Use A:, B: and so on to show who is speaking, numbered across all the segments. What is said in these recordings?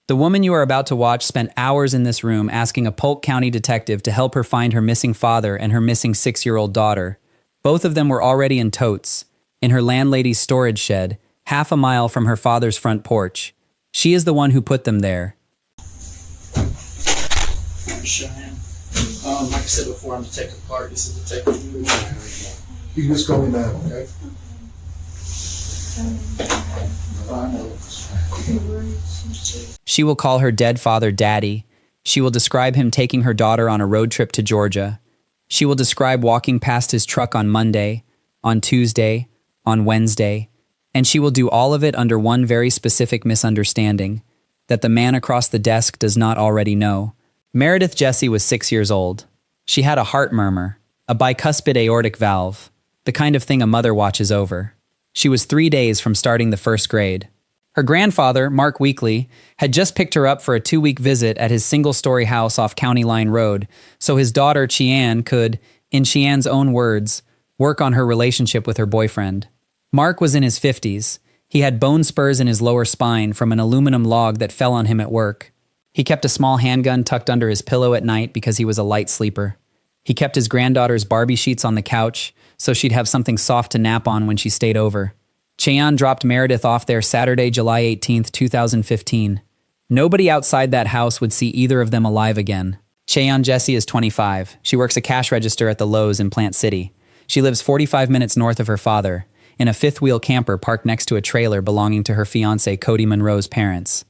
A: The woman you are about to watch spent hours in this room asking a Polk County detective to help her find her missing father and her missing 6-year-old daughter. Both of them were already in totes, in her landlady's storage shed, half a mile from her father's front porch. She is the one who put them there.
B: Cheyanne. Like I said before, I'm Detective Clark. This is Detective Jessie.
C: You can just call me Matt, okay?
A: She will call her dead father Daddy. She will describe him taking her daughter on a road trip to Georgia. She will describe walking past his truck on Monday, on Tuesday, on Wednesday, and she will do all of it under one very specific misunderstanding, that the man across the desk does not already know. Meredith Jessie was 6 years old. She had a heart murmur, a bicuspid aortic valve, the kind of thing a mother watches over. She was 3 days from starting the first grade. Her grandfather, Mark Weekly, had just picked her up for a 2-week visit at his single-story house off County Line Road, so his daughter, Cheyanne, could, in Cheyanne's own words, work on her relationship with her boyfriend. Mark was in his 50s. He had bone spurs in his lower spine from an aluminum log that fell on him at work. He kept a small handgun tucked under his pillow at night because he was a light sleeper. He kept his granddaughter's Barbie sheets on the couch so she'd have something soft to nap on when she stayed over. Cheyanne dropped Meredith off there Saturday, July 18, 2015. Nobody outside that house would see either of them alive again. Cheyanne Jessie is 25. She works a cash register at the Lowe's in Plant City. She lives 45 minutes north of her father, in a fifth-wheel camper parked next to a trailer belonging to her fiancé Cody Monroe's parents.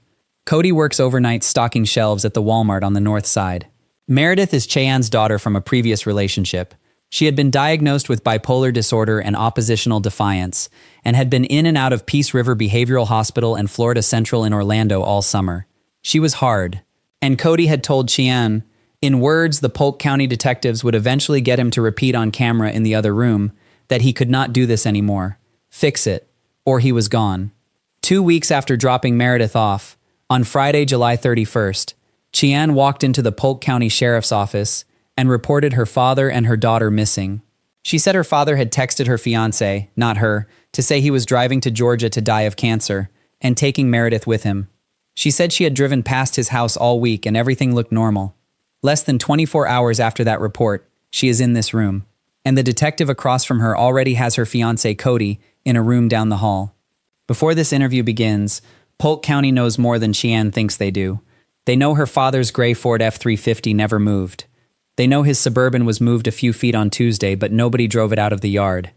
A: Cody works overnight stocking shelves at the Walmart on the north side. Meredith is Cheyanne's daughter from a previous relationship. She had been diagnosed with bipolar disorder and oppositional defiance, and had been in and out of Peace River Behavioral Hospital and Florida Central in Orlando all summer. She was hard, and Cody had told Cheyanne, in words the Polk County detectives would eventually get him to repeat on camera in the other room, that he could not do this anymore. Fix it, or he was gone. 2 weeks after dropping Meredith off, on Friday, July 31st, Cheyanne walked into the Polk County Sheriff's Office and reported her father and her daughter missing. She said her father had texted her fiancé, not her, to say he was driving to Georgia to die of cancer and taking Meredith with him. She said she had driven past his house all week and everything looked normal. Less than 24 hours after that report, she is in this room, and the detective across from her already has her fiancé Cody in a room down the hall. Before this interview begins, Polk County knows more than Cheyanne thinks they do. They know her father's gray Ford F-350 never moved. They know his Suburban was moved a few feet on Tuesday, but nobody drove it out of the yard.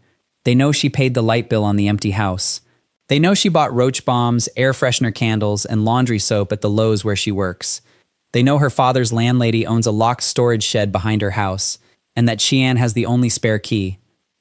A: They know she paid the light bill on the empty house. They know she bought roach bombs, air freshener candles, and laundry soap at the Lowe's where she works. They know her father's landlady owns a locked storage shed behind her house, and that Cheyanne has the only spare key.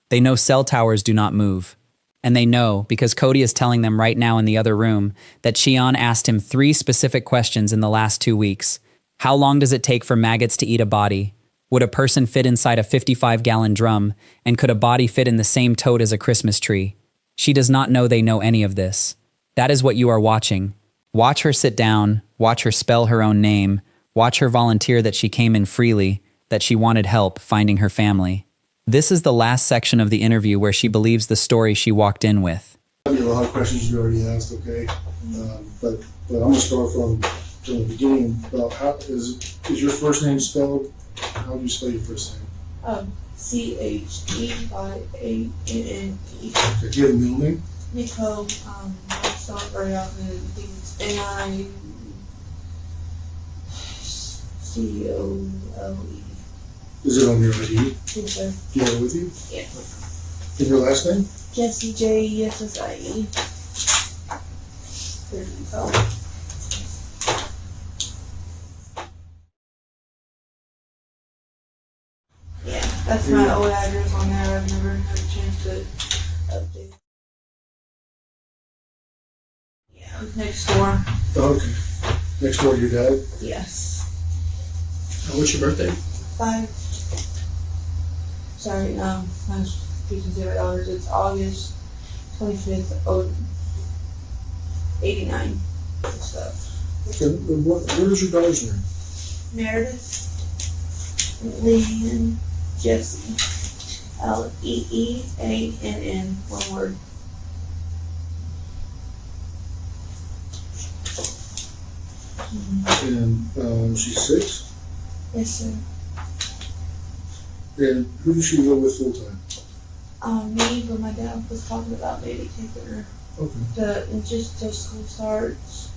A: They know cell towers do not move. And they know, because Cody is telling them right now in the other room, that Cheyanne asked him 3 specific questions in the last 2 weeks. How long does it take for maggots to eat a body? Would a person fit inside a 55-gallon drum? And could a body fit in the same tote as a Christmas tree? She does not know they know any of this. That is what you are watching. Watch her sit down, watch her spell her own name, watch her volunteer that she came in freely, that she wanted help finding her family. This is the last section of the interview where she believes the story she walked in with.
C: I mean, a lot of questions you already asked, okay? But I'm going to start from the beginning. About how is your first name spelled? How do you spell your first name?
D: Cheyanne.
C: Okay, do you have a middle name?
D: Nicole, spell it right out, and I think it's N-I-C-O-L-E.
C: Is it on your ID?
D: I think so.
C: Do you have it with you?
D: Yeah.
C: And your last name?
D: Jessie, Jessie. There you go. Yeah, that's my old address on there. I've never had a chance to update. Yeah, next door.
C: Okay. Next door to your dad?
D: Yes.
B: What's your birthday?
D: 5. Sorry, I was speaking to my daughters. It's August 25th, 89. Stuff.
C: Okay, what is your daughter's name?
D: Meredith, Cheyanne Jessie, Leeann, one word.
C: And she's 6?
D: Yes, sir.
C: And who does she live with full time?
D: Me, but my dad was talking about maybe taking her
C: Okay.
D: just till school starts.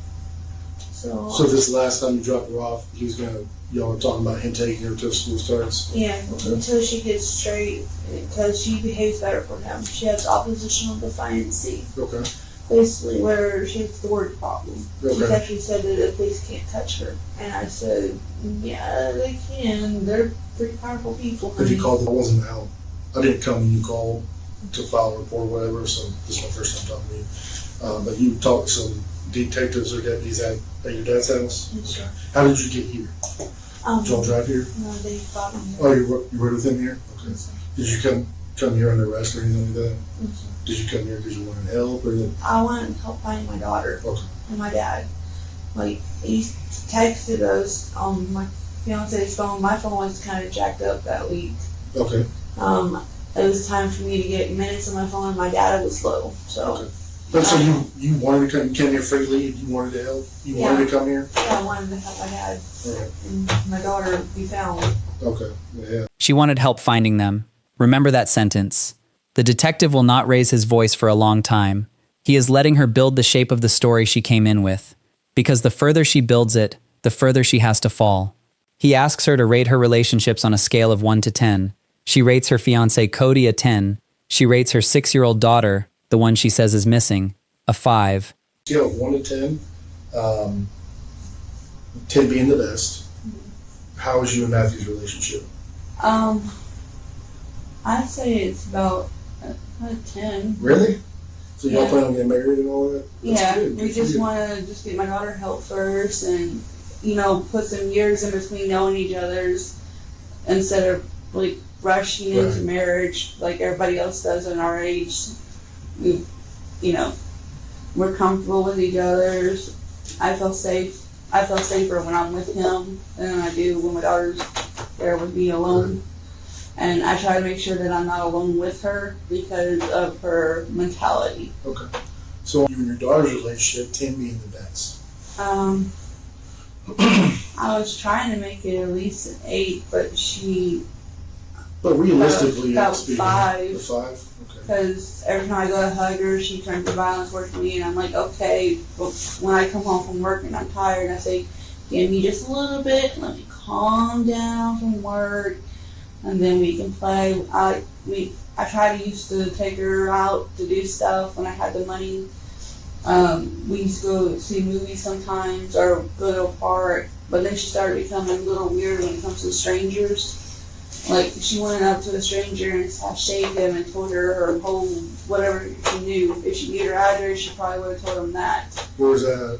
D: So
C: this last time you dropped her off, y'all were talking about him taking her till school starts?
D: yeah,
C: Okay.
D: until she gets straight, because she behaves better for him. She has oppositional defiancy,
C: Okay.
D: basically where she has the word problem. She's
C: Okay.
D: actually said that the police can't touch her, and I said, yeah, they can. They're pretty powerful people.
C: Have you called? I wasn't out. I didn't come when you called to file a report or whatever, so this is my first time talking to you. But you talked to some detectives or deputies at your dad's house?
D: Yes,
C: Okay. How did you get here? Did y'all drive here?
D: No, they got me here.
C: Oh, you were with them here? Okay.
D: Yes, sir.
C: Did you come here under arrest or anything like that?
D: Yes, sir.
C: Did you come here because you wanted help or did?
D: I wanted to help find my daughter
C: Okay.
D: and my dad. Like, he texted us on my fiance's phone. My phone was kind of jacked up that week.
C: Okay.
D: It was time for me to get minutes on my phone, and my data was low. So,
C: Okay. But so you wanted to come, you came here freely, you wanted to help, you wanted to come here?
D: yeah, I wanted to help my dad
C: Okay.
D: and my daughter be found.
C: Okay, yeah.
A: She wanted help finding them. Remember that sentence. The detective will not raise his voice for a long time. He is letting her build the shape of the story she came in with. Because the further she builds it, the further she has to fall. He asks her to rate her relationships on a scale of 1 to 10. She rates her fiancé Cody a 10. She rates her 6-year-old daughter, the one she says is missing, a 5.
C: Scale of 1 to 10, 10 being the best. How is you and Matthew's relationship?
D: I'd say it's about a 10.
C: Really? So y'all
D: Yeah.
C: plan on getting married and all that? That's
D: Yeah,
C: good.
D: we
C: Good for
D: just
C: you.
D: want to just get my daughter help first, and put some years in between knowing each other's, instead of like rushing into
C: Right.
D: marriage like everybody else does in our age. We, we're comfortable with each other's. I feel safe. I feel safer when I'm with him than I do when my daughter's there with me alone. And I try to make sure that I'm not alone with her because of her mentality.
C: Okay. So you and your daughter's relationship, 10 being the best.
D: I was trying to make it at least an 8, but
C: But realistically,
D: About
C: it's being
D: 5.
C: a 5? Okay.
D: because every time I go to hug her, she turns to violence towards me, and I'm like, okay. But when I come home from work and I'm tired, I say, give me just a little bit, let me calm down from work, and then we can play. I tried to used to take her out to do stuff when I had the money. We used to go see movies sometimes or go to a park, but then she started becoming a little weird when it comes to strangers. Like, she went up to a stranger and shaved him and told her whole, whatever she knew. If she knew her address, she probably would have told him that.
C: Where's that?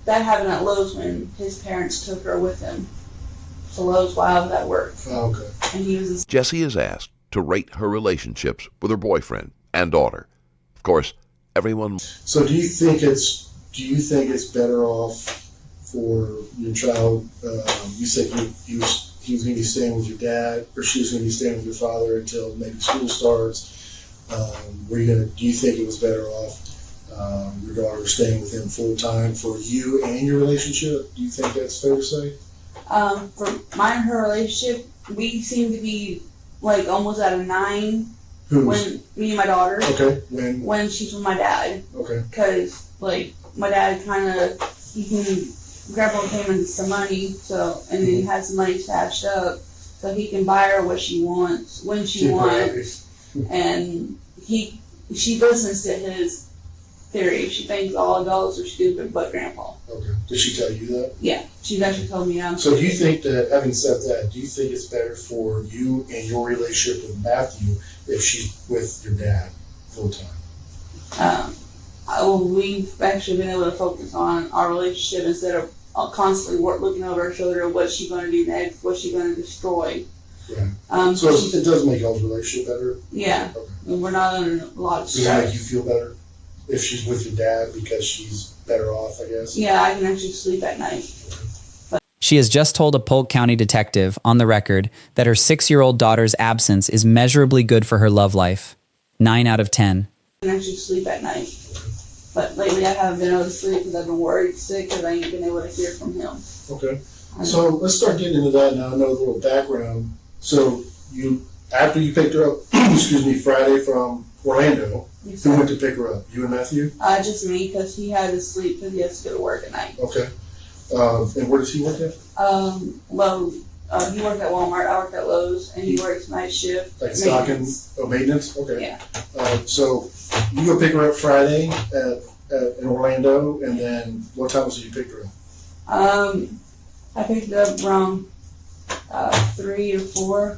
D: That happened at Lowe's when his parents took her with him to Lowe's while I was at work.
C: Oh, okay.
D: And he was
E: Jessie is asked to rate her relationships with her boyfriend and daughter. Of course, everyone.
C: So do you think it's better off for your child? You said he was going to be staying with your dad, or she was going to be staying with your father until maybe school starts. Do you think it was better off your daughter staying with him full time for you and your relationship? Do you think that's fair to say?
D: for mine and her relationship, we seem to be like almost at a 9 when me and my daughter.
C: Okay.
D: When she's with my dad.
C: Okay.
D: Because, like, my dad he can grab on him and some money, and then he has the money stashed up, so he can buy her what she wants, when she wants, and she listens to his theory. She thinks all adults are stupid but grandpa.
C: Okay. Did she tell you that?
D: Yeah, she's actually told me I'm
C: So do you think that, having said that, do you think it's better for you and your relationship with Matthew if she's with your dad full time?
D: We've actually been able to focus on our relationship instead of constantly looking over our shoulder. What's she going to do next? What's she going to destroy?
C: Right. So it does make y'all's relationship better?
D: Yeah.
C: Okay.
D: And we're not under a lot of
C: Does it make you
D: stress.
C: feel better if she's with your dad because she's better off, I guess?
D: Yeah, I can actually sleep at night.
A: She has just told a Polk County detective, on the record, that her 6-year-old daughter's absence is measurably good for her love life. 9 out of 10.
D: I can actually sleep at night. But lately I haven't been able to sleep because I've been worried sick because I ain't been able to hear from him.
C: Okay. So let's start getting into that now. I know a little background. So after you picked her up, excuse me, Friday from Orlando, who went to pick her up? You and Matthew?
D: Just me, because he had to sleep because he has to go to work at night.
C: Okay. And where does he work at?
D: He worked at Walmart, I worked at Lowe's, and he works night shift.
C: Like stocking, maintenance? Okay.
D: Yeah.
C: So you go pick her up Friday in Orlando, and then what time was it you picked her up?
D: I picked her up around 3 or 4.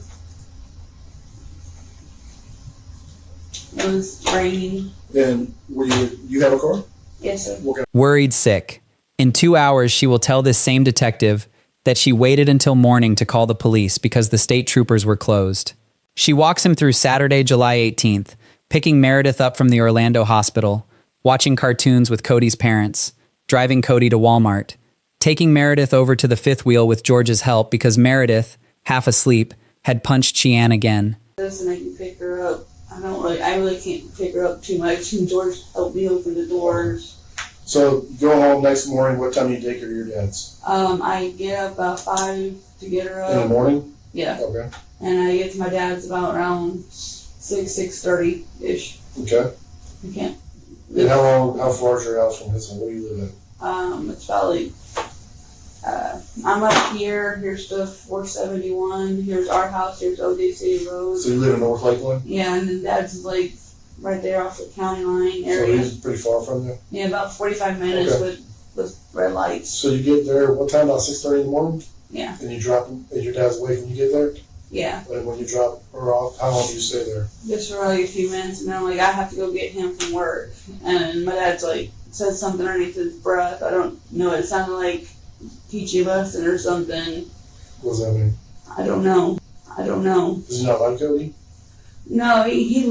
D: It was raining.
C: And you have a car?
D: Yes, sir.
A: Worried sick. In 2 hours, she will tell this same detective that she waited until morning to call the police because the state troopers were closed. She walks him through Saturday, July 18th, picking Meredith up from the Orlando hospital, watching cartoons with Cody's parents, driving Cody to Walmart, taking Meredith over to the fifth wheel with George's help because Meredith, half asleep, had punched Cheyanne again.
D: And I can pick her up. I really can't pick her up too much. And George helped me open the doors.
C: So you go home next morning. What time do you take her to your dad's?
D: I get up about 5 to get her up.
C: In the morning?
D: Yeah.
C: Okay.
D: And I get to my dad's about around 6:30-ish.
C: Okay.
D: I can't.
C: And how far is your house from his home? Where do you live at?
D: It's about like, I'm up here. Here's the 471. Here's our house. Here's ODC Road.
C: So you live in North Lakeland?
D: Yeah, and then Dad's like right there off the county line
C: So
D: area.
C: he's pretty far from you?
D: Yeah, about 45 minutes
C: Okay.
D: with red lights.
C: So you get there, what time, about 6:30 in the morning?
D: Yeah.
C: And you drop him, and your dad's awake when you get there?
D: Yeah,
C: And when you drop her off, how long do you stay there?
D: just for like a few minutes, and then like I have to go get him from work, and my dad's like says something underneath his breath. I don't know. It sounded like teach you a lesson or something.
C: What does that mean?
D: I don't know.
C: Does he not like Cody?
D: No, he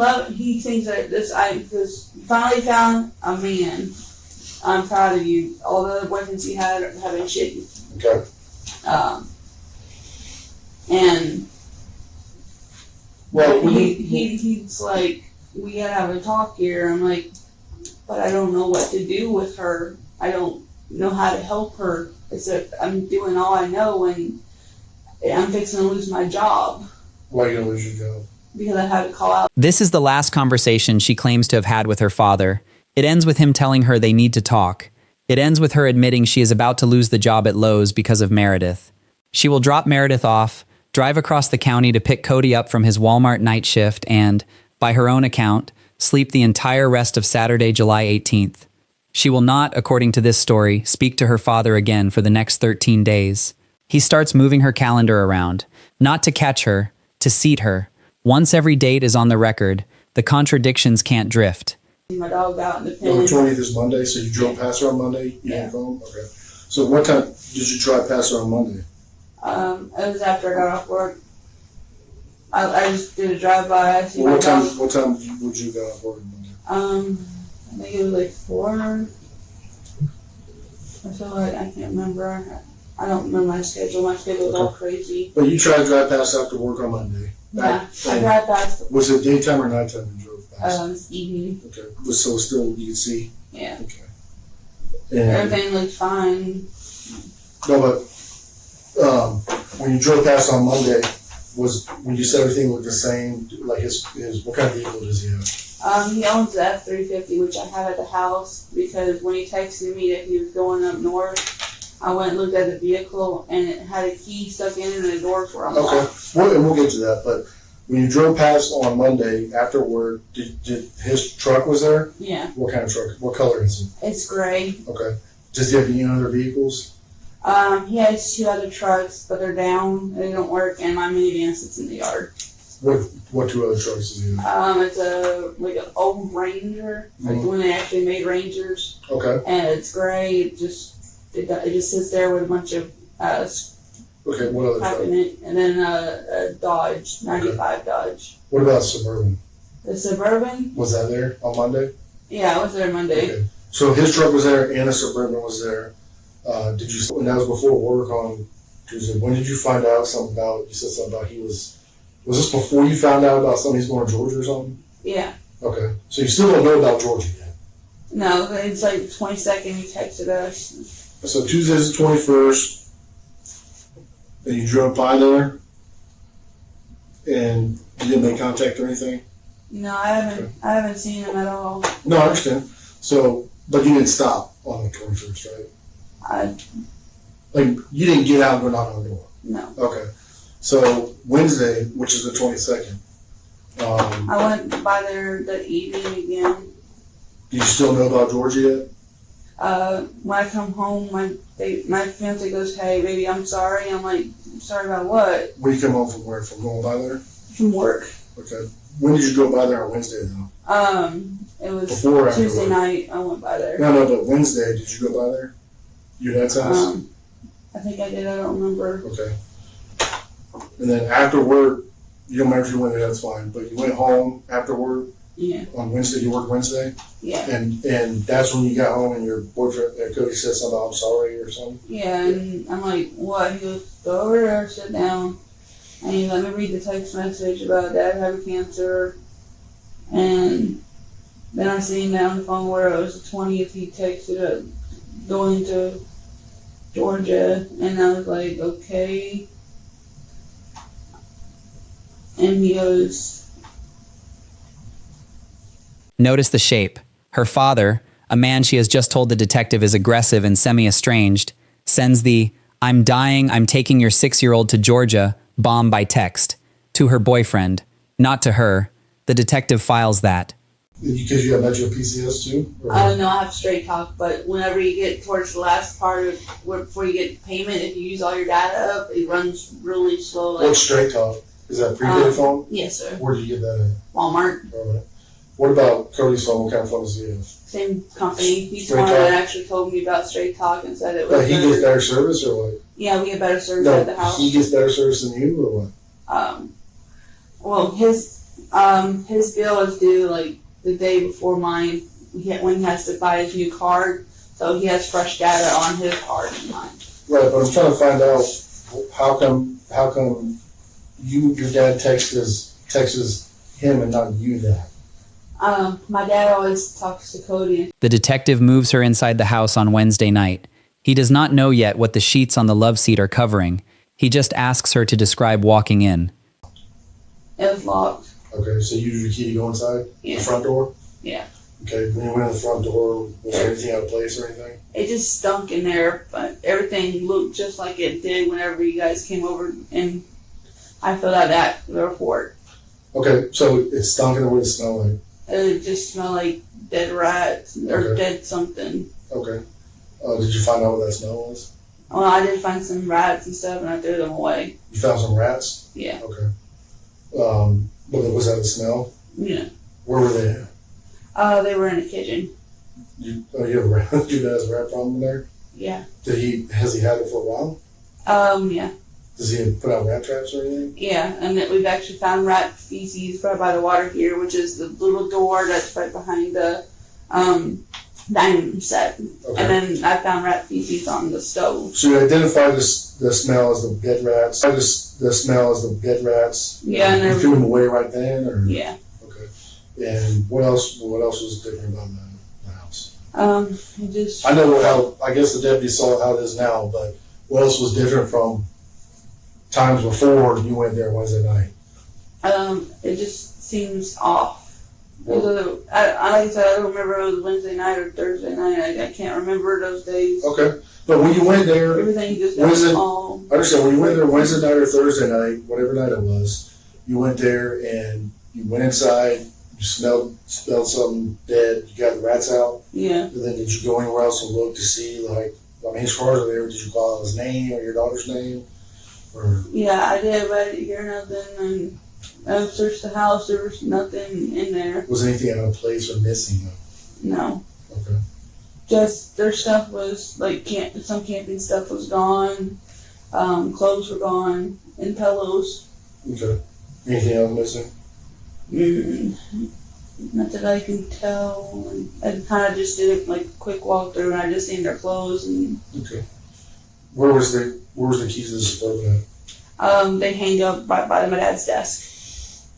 D: thinks that because finally found a man. I'm proud of you. All the other boyfriends he had have been shitty.
C: Okay.
D: And
C: Well,
D: he's like, we gotta have a talk here. I'm like, but I don't know what to do with her. I don't know how to help her. Except I'm doing all I know, and I'm fixing to lose my job
C: why are you going to lose your job?
D: because I had to call out.
A: This is the last conversation she claims to have had with her father. It ends with him telling her they need to talk. It ends with her admitting she is about to lose the job at Lowe's because of Meredith. She will drop Meredith off, drive across the county to pick Cody up from his Walmart night shift, and, by her own account, sleep the entire rest of Saturday, July 18th. She will not, according to this story, speak to her father again for the next 13 days. He starts moving her calendar around, not to catch her, to seat her. Once every date is on the record, the contradictions can't drift.
D: My dog out in the
C: No, the
D: pen.
C: 20th is Monday, so you drove past her on Monday? You
D: Yeah.
C: didn't phone? Okay. So what time did you drive past her on Monday?
D: It was after I got off work. I just did a drive-by. I see
C: Well,
D: my dog.
C: what time would you go off work on Monday?
D: I think it was like 4. I feel like I can't remember. I don't remember my schedule. My schedule's all crazy.
C: But you tried to drive past after work on Monday?
D: Yeah, I drive past
C: Was it daytime or nighttime you drove past?
D: this evening.
C: Okay. So still you can see?
D: Yeah,
C: Okay. And,
D: everything looked fine.
C: no, but when you drove past on Monday, when you said everything looked the same, like his what kind of vehicle does he have?
D: He owns the F-350, which I have at the house because when he texted me that he was going up north, I went and looked at the vehicle and it had a key stuck in it and the doors were unlocked.
C: Okay. We'll get to that, but when you drove past on Monday after work, did his truck was there?
D: Yeah,
C: What kind of truck? What color is it?
D: it's gray.
C: Okay. Does he have any other vehicles?
D: He has 2 other trucks, but they're down. They don't work, and my minivan sits in the yard.
C: What 2 other trucks does he have?
D: It's like an old Ranger, like when they actually made Rangers,
C: Okay.
D: and it's gray. It just sits there with a bunch of
C: Okay. What other
D: crap
C: truck?
D: in it, and then a Dodge, 95 Dodge.
C: What about Suburban?
D: The Suburban,
C: Was that there on Monday?
D: yeah, I was there Monday.
C: Okay. So his truck was there and a Suburban was there. Did you? And that was before work on Tuesday. When did you find out something about? You said something about he was. Was this before you found out about something he's going to Georgia or something?
D: Yeah,
C: Okay. So you still don't know about Georgia yet.
D: No, it's like the 22nd he texted us.
C: So Tuesday's the 21st, and you drove by there, and you didn't make contact or anything?
D: No, I haven't seen him at all.
C: No, I understand. So, but you didn't stop on the 21st, right? Like, you didn't get out and go knock on the door?
D: No.
C: Okay. So, Wednesday, which is the 22nd.
D: I went by there that evening again.
C: Do you still know about Georgia yet?
D: When I come home, my fiance goes, "Hey, baby, I'm sorry." I'm like, "Sorry about what?"
C: When you come home from where? From going by there?
D: From work.
C: Okay. When did you go by there on Wednesday, though?
D: It was
C: Before or after
D: Tuesday
C: work?
D: night. I went by there.
C: No, but Wednesday, did you go by there? Your dad's house?
D: I think I did. I don't remember.
C: Okay. And then after work, you don't remember if you went there, that's fine, but you went home after work
D: Yeah.
C: on Wednesday, you worked Wednesday?
D: Yeah.
C: And that's when you got home and your boyfriend, Cody, said something about I'm sorry or something?
D: Yeah, and I'm like, "What?" He goes, "Go over there, sit down." And he let me read the text message about Dad having cancer. And then I seen down on the phone where it was the 20th he texted going to Georgia. And I was like, okay. And he goes,
A: Notice the shape. Her father, a man she has just told the detective is aggressive and semi-estranged, sends the "I'm dying, I'm taking your 6-year-old to Georgia" bomb by text to her boyfriend, not to her. The detective files that.
C: Because you have Metro PCS too? Or-
D: no, I have straight talk, but whenever you get towards the last part of before you get payment, if you use all your data up, it runs really slow.
C: What's Straight Talk? Is that a prepaid phone?
D: Yes, sir.
C: Where do you get that at?
D: Walmart.
C: All right. What about Cody's phone? What kind of phone does he have?
D: Same company. He's the
C: Straight
D: one
C: Talk?
D: that actually told me about Straight Talk and said it was
C: But he
D: good.
C: gets better service or what?
D: Yeah, we get better service at the
C: No,
D: house.
C: he gets better service than you or what?
D: Well, his bill is due like the day before mine when he has to buy his new card, so he has fresh data on his card and mine.
C: Right, but I'm trying to find out how come your dad texts him and not you that?
D: My dad always talks to Cody.
A: The detective moves her inside the house on Wednesday night. He does not know yet what the sheets on the love seat are covering. He just asks her to describe walking in.
D: It was locked.
C: Okay, so you used the key to go inside?
D: Yeah.
C: The front door?
D: Yeah.
C: Okay, when you went in the front door, was there anything out of place or anything?
D: It just stunk in there, but everything looked just like it did whenever you guys came over and I filled out that report.
C: Okay, so it stunk in there. What did it smell like?
D: It just smelled like dead rats or
C: Okay.
D: dead something.
C: Okay. Did you find out what that smell was?
D: Well, I did find some rats and stuff, and I threw them away.
C: You found some rats?
D: Yeah.
C: Okay. Was that the smell?
D: Yeah.
C: Where were they at?
D: They were in the kitchen.
C: You have a rat? Your dad has a rat problem in there?
D: Yeah.
C: Has he had it for a while?
D: Yeah.
C: Does he put out rat traps or anything?
D: Yeah, and that we've actually found rat feces right by the water here, which is the little door that's right behind the dining room set.
C: Okay.
D: And then I found rat feces on the stove.
C: So you identified the smell as the dead rats. The smell as the dead rats.
D: Yeah, and
C: you
D: then-
C: threw them away right then, or
D: Yeah.
C: okay. And what else? What else was different about the house?
D: It just.
C: I know how. I guess the deputy saw how it is now, but what else was different from times before you went there Wednesday night?
D: It just seems off. Like I said, I don't remember if it was Wednesday night or Thursday night. I can't remember those days.
C: Okay, but when you went there,
D: Everything just got
C: Was it-
D: all.
C: I understand when you went there Wednesday night or Thursday night, whatever night it was, you went there and you went inside. You smelled something dead. You got the rats out.
D: Yeah.
C: And then did you go anywhere else and look to see, like, I mean, his cars are there. Did you call out his name or your daughter's name? Or
D: Yeah, I did, but I didn't hear nothing. And I searched the house. There was nothing in there.
C: was anything out of place or missing?
D: No.
C: Okay.
D: Just their stuff was like some camping stuff was gone. Clothes were gone and pillows.
C: Okay. Anything else missing?
D: Not that I can tell. I kind of just did it like a quick walkthrough, and I just seen their clothes and
C: Okay. Where was the keys to the suburban
D: they hang up right by my dad's desk.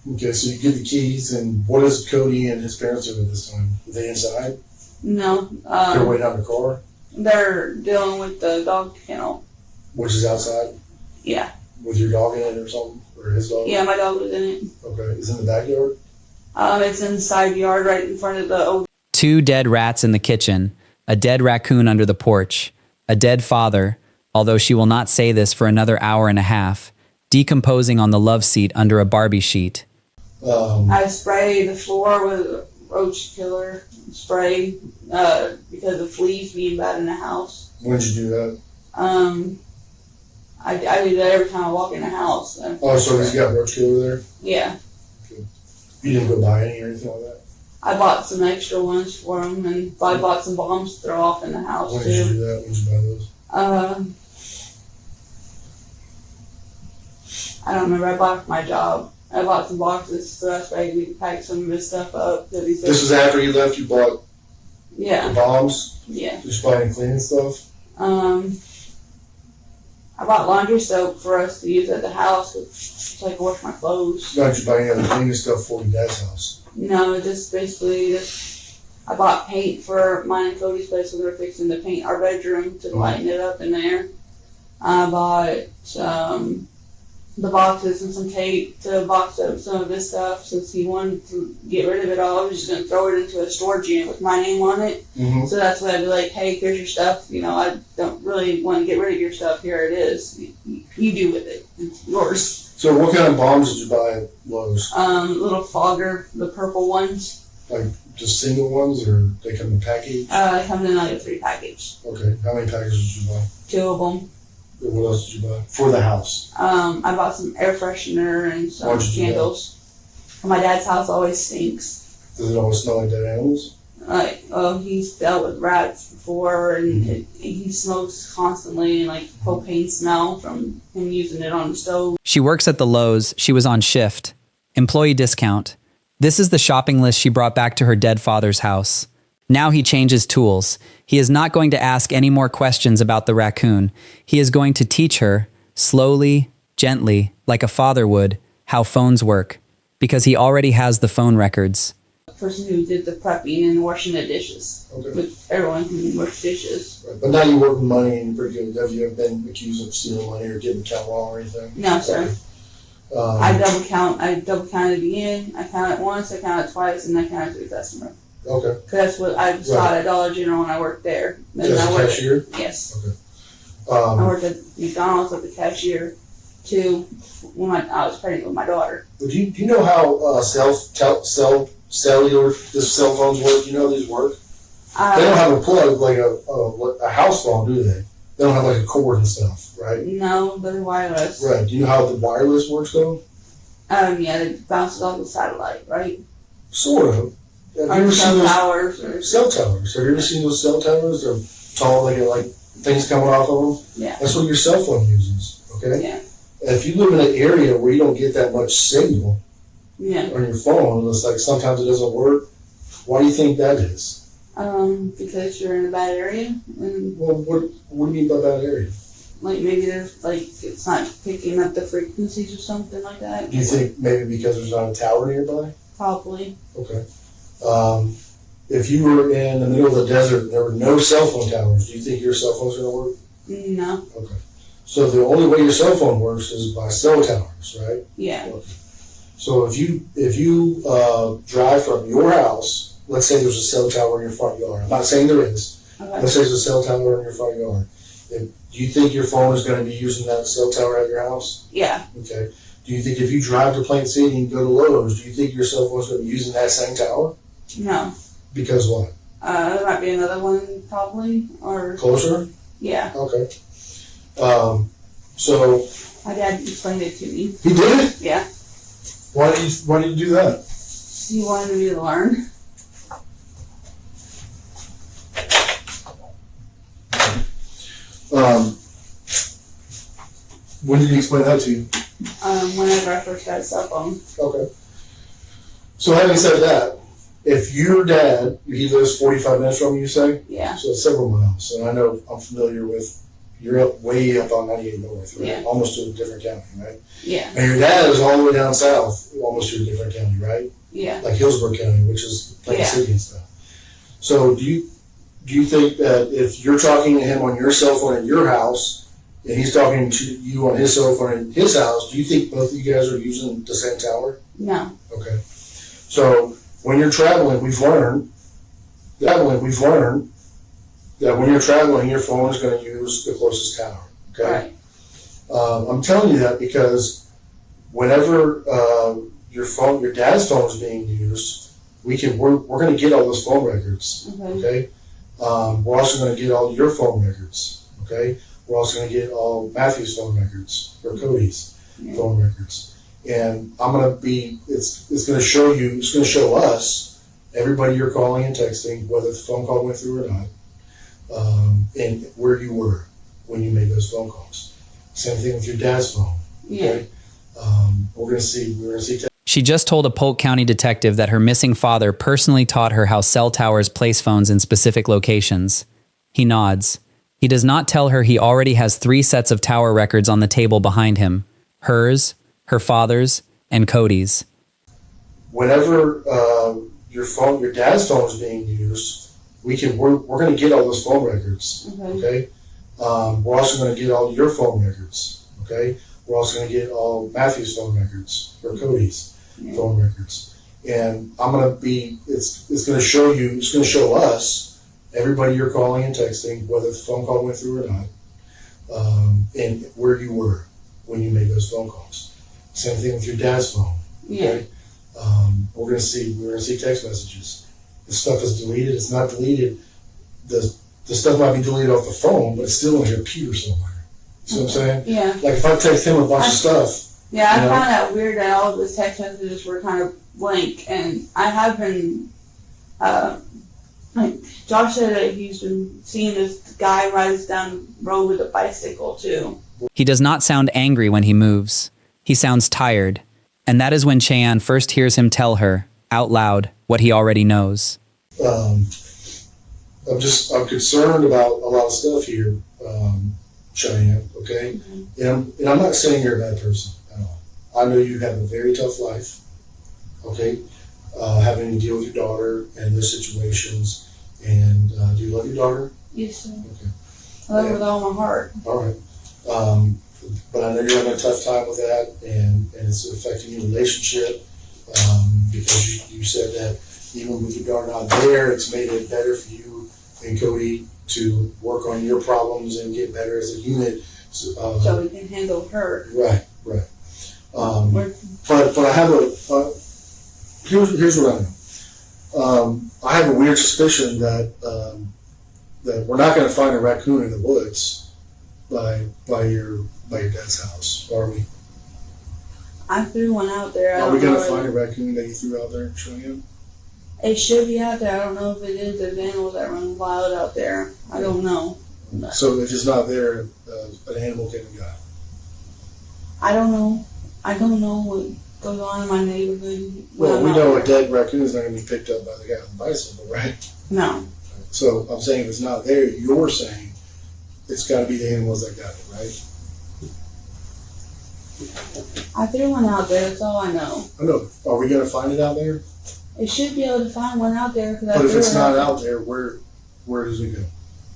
C: at? Okay, so you get the keys, and what does Cody and his parents do at this time? Are they inside?
D: No.
C: They're waiting out in the car,
D: They're dealing with the dog kennel.
C: which is outside
D: Yeah.
C: with your dog in it or something, or his dog.
D: Yeah, my dog was in it.
C: Okay, is it in the backyard?
D: It's in the side yard right in front of the old.
A: 2 dead rats in the kitchen, a dead raccoon under the porch, a dead father, although she will not say this for another hour and a half, decomposing on the love seat under a Barbie sheet.
D: I spray the floor with a roach killer spray because of fleas being bad in the house.
C: When did you do that?
D: I do that every time I walk in the house.
C: Oh, so he's got roach killer there?
D: Yeah.
C: You didn't go buy any or anything like that?
D: I bought some extra ones for him, and I bought some bombs to throw off in the house
C: When did you
D: too.
C: do that? When did you buy those?
D: I don't remember. I bought it for my job. I bought some boxes so that's why we could pack some of his stuff up. That he said.
C: This is after you left, you bought the
D: Yeah.
C: bombs?
D: Yeah.
C: Just buy any cleaning stuff?
D: I bought laundry soap for us to use at the house so I could wash my clothes.
C: Why don't you buy any other cleaning stuff for your dad's house?
D: No, just basically I bought paint for mine and Cody's place when we were fixing to paint our bedroom to lighten it up in there. I bought the boxes and some tape to box up some of his stuff since he wanted to get rid of it all. I was just going to throw it into a storage unit with my name on it.
C: Mm-hmm.
D: So that's why I'd be like, hey, here's your stuff. You know, I don't really want to get rid of your stuff. Here it is. You do with it. It's yours.
C: So what kind of bombs did you buy at Lowe's?
D: Little fogger, the purple ones.
C: Like just single ones, or they come in package?
D: It comes in like a 3-package.
C: Okay, how many packages did you buy?
D: 2 of them.
C: Or what else did you buy? For the house.
D: I bought some air freshener and some
C: Why'd you do that?
D: candles. My dad's house always stinks.
C: Does it always smell like dead animals?
D: Like, he's dealt with rats before, and he smokes constantly, and like propane smell from him using it on the stove.
A: She works at the Lowe's. She was on shift. Employee discount. This is the shopping list she brought back to her dead father's house. Now he changes tools. He is not going to ask any more questions about the raccoon. He is going to teach her, slowly, gently, like a father would, how phones work, because he already has the phone records.
D: The person who did the prepping and washing the dishes.
C: Okay.
D: With everyone who works dishes.
C: Right. But now you work with money and you're pretty good. Have you ever been accused of stealing money or getting count wrong or anything?
D: No, sir.
C: Um,
D: I double counted again. I counted once, I counted twice, and I counted to the customer.
C: Okay.
D: Cause that's what I saw at Dollar General when I worked there. And
C: As
D: I
C: a
D: worked,
C: cashier?
D: yes. I
C: Um,
D: worked at McDonald's as a cashier too when I was pregnant with my daughter.
C: do you know how cellular cell phones work? You know how these work? They don't have a plug like a house phone, do they? They don't have like a cord and stuff, right?
D: No, they're wireless.
C: Right. Do you know how the wireless works though?
D: Yeah, it bounces off the satellite, right?
C: Sort of. Have you
D: Or
C: ever seen
D: cell
C: those
D: towers or
C: cell towers? Have you ever seen those cell towers? They're tall, they get like things coming off of them.
D: yeah.
C: That's what your cell phone uses, okay?
D: Yeah.
C: And if you live in an area where you don't get that much signal
D: Yeah.
C: on your phone, it's like sometimes it doesn't work. Why do you think that is?
D: Because you're in a bad area and
C: Well, what do you mean by that area?
D: like maybe there's like it's not picking up the frequencies or something like that.
C: Do you think maybe because there's not a tower nearby?
D: Probably.
C: Okay. If you were in the middle of the desert and there were no cell phone towers, do you think your cell phone's going to work?
D: No.
C: Okay. So the only way your cell phone works is by cell towers, right?
D: Yeah.
C: So if you drive from your house, let's say there's a cell tower in your front yard. I'm not saying there is.
D: Okay.
C: Let's say there's a cell tower in your front yard. Do you think your phone is going to be using that cell tower at your house?
D: Yeah.
C: Okay. Do you think if you drive to Plain City and go to Lowe's, do you think your cell phone is going to be using that same tower?
D: No.
C: Because what?
D: There might be another one probably or
C: Closer?
D: yeah.
C: Okay. So
D: My dad explained it to me.
C: he did it?
D: Yeah.
C: Why did you do that?
D: He wanted me to learn.
C: When did he explain that to you?
D: Whenever I first got a cell phone.
C: Okay. So having said that, if your dad, he lives 45 minutes from you, say?
D: Yeah.
C: So it's several miles. And I know I'm familiar with, you're up way up on 98 North, right?
D: Yeah.
C: Almost to a different county, right?
D: Yeah.
C: And your dad is all the way down south, almost to a different county, right?
D: Yeah.
C: Like Hillsborough County, which is Plain
D: Yeah.
C: City and stuff. So do you think that if you're talking to him on your cell phone at your house and he's talking to you on his cell phone in his house, do you think both of you guys are using the same tower?
D: No.
C: Okay. So when you're traveling, we've learned that when you're traveling, your phone is going to use the closest tower. Okay.
D: Right.
C: I'm telling you that because whenever your dad's phone is being used, we're going to get all those phone records. Okay. We're also going to get all your phone records. Okay. We're also going to get all Matthew's phone records or Cody's phone records, and it's going to show you. It's going to show us everybody you're calling and texting, whether the phone call went through or not, and where you were when you made those phone calls. Same thing with your dad's phone. Okay. We're going to see.
A: She just told a Polk County detective that her missing father personally taught her how cell towers place phones in specific locations. He nods. He does not tell her he already has 3 sets of tower records on the table behind him. Hers, her father's, and Cody's.
C: Whenever your dad's phone is being used, we're going to get all those phone records. Okay. We're also going to get all your phone records. Okay. We're also going to get all Matthew's phone records or Cody's phone records, and it's going to show you. It's going to show us everybody you're calling and texting, whether the phone call went through or not, and where you were when you made those phone calls. Same thing with your dad's phone. Okay. We're going to see text messages. The stuff is deleted. It's not deleted. The stuff might be deleted off the phone, but it's still on your computer somewhere. See what I'm saying?
D: Yeah.
C: Like if I text him a bunch of stuff.
D: Yeah, I found that weird that all of his text messages were kind of blank, and I have been, like Josh said that he's been seeing this guy rides down the road with a bicycle too.
A: He does not sound angry when he moves. He sounds tired, and that is when Cheyanne first hears him tell her, out loud, what he already knows.
C: I'm concerned about a lot of stuff here, Cheyanne, okay? And I'm not saying you're a bad person at all. I know you have a very tough life, okay? Having to deal with your daughter and those situations. And do you love your daughter?
D: Yes, sir.
C: Okay.
D: I love her with all my heart.
C: All right. But I know you're having a tough time with that, and it's affecting your relationship because you said that even with your daughter not there, it's made it better for you and Cody to work on your problems and get better as a unit.
D: So we can handle her.
C: Right. But I have here's what I know. I have a weird suspicion that we're not going to find a raccoon in the woods by your dad's house, are we?
D: I threw one out there.
C: Are we going to find a raccoon that you threw out there, Cheyanne?
D: It should be out there. I don't know if it is. There's animals that run wild out there. I don't know.
C: So if it's not there, an animal came and got it.
D: I don't know. I don't know what goes on in my neighborhood.
C: Well, we know a dead raccoon is not going to be picked up by the guy on the bicycle, right?
D: No.
C: So I'm saying if it's not there, you're saying it's got to be the animals that got it, right?
D: I threw one out there. That's all I know.
C: I know. Are we going to find it out there?
D: It should be able to find one out there.
C: But if it's not out there, where does it go?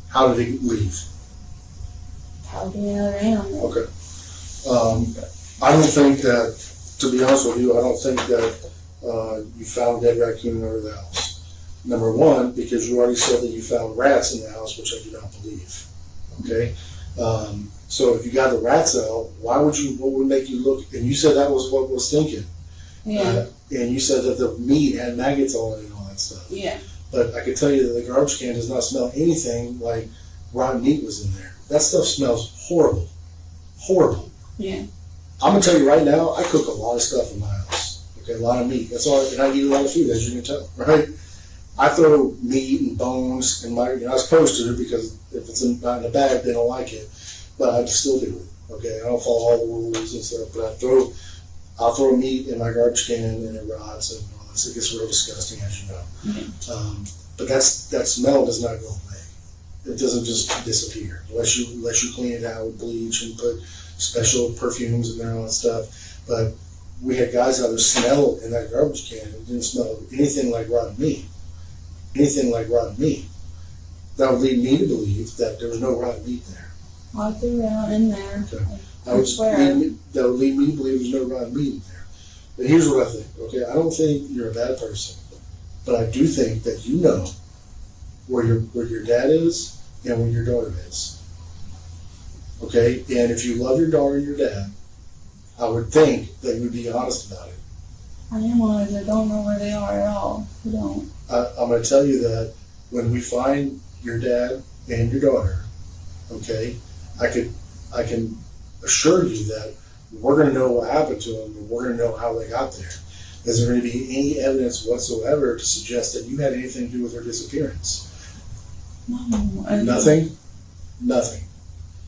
C: How did it leave?
D: Probably another animal.
C: Okay. I don't think that, to be honest with you, I don't think that you found a dead raccoon under the house. Number one, because you already said that you found rats in the house, which I do not believe. Okay? So if you got the rats out, what would make you look, and you said that was what was thinking.
D: Yeah.
C: And you said that the meat had maggots on it and all that stuff.
D: Yeah.
C: But I can tell you that the garbage can does not smell anything like rotten meat was in there. That stuff smells horrible. Horrible.
D: Yeah.
C: I'm going to tell you right now, I cook a lot of stuff in my house. Okay, a lot of meat. That's all, and I eat a lot of food, as you can tell, right? I throw meat and bones in my, you're not supposed to, because if it's not in the bag, they don't like it. But I still do it. Okay, I don't follow all the rules and stuff, but I'll throw meat in my garbage can and it rots and all this. It gets real disgusting, as you know.
D: Mm-hmm.
C: But that smell does not go away. It doesn't just disappear unless you clean it out with bleach and put special perfumes in there and all that stuff. But we had guys out there smell in that garbage can. It didn't smell anything like rotten meat. anything like rotten meat. That would lead me to believe that there was no rotten meat there.
D: I threw it out in there.
C: Okay.
D: I swear.
C: That would lead me to believe there's no rotten meat in there. But here's what I think, okay? I don't think you're a bad person, but I do think that you know where your dad is and where your daughter is. Okay? And if you love your daughter and your dad, I would think that you would be honest about it.
D: I am honest. I don't know where they are at all. I don't.
C: I'm going to tell you that when we find your dad and your daughter, okay, I can assure you that we're going to know what happened to them, and we're going to know how they got there. Is there going to be any evidence whatsoever to suggest that you had anything to do with their disappearance?
D: No.
C: Nothing? Nothing.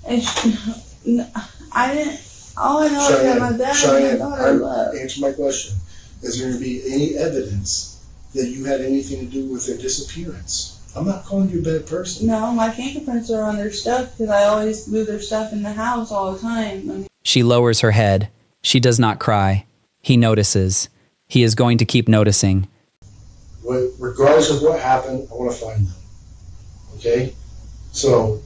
D: I didn't. All I know is that my dad and my daughter left.
C: Answer my question. Is there going to be any evidence that you had anything to do with their disappearance? I'm not calling you a bad person.
D: No, my fingerprints are on their stuff because I always move their stuff in the house all the time.
A: She lowers her head. She does not cry. He notices. He is going to keep noticing.
C: Regardless of what happened, I want to find them. Okay? So,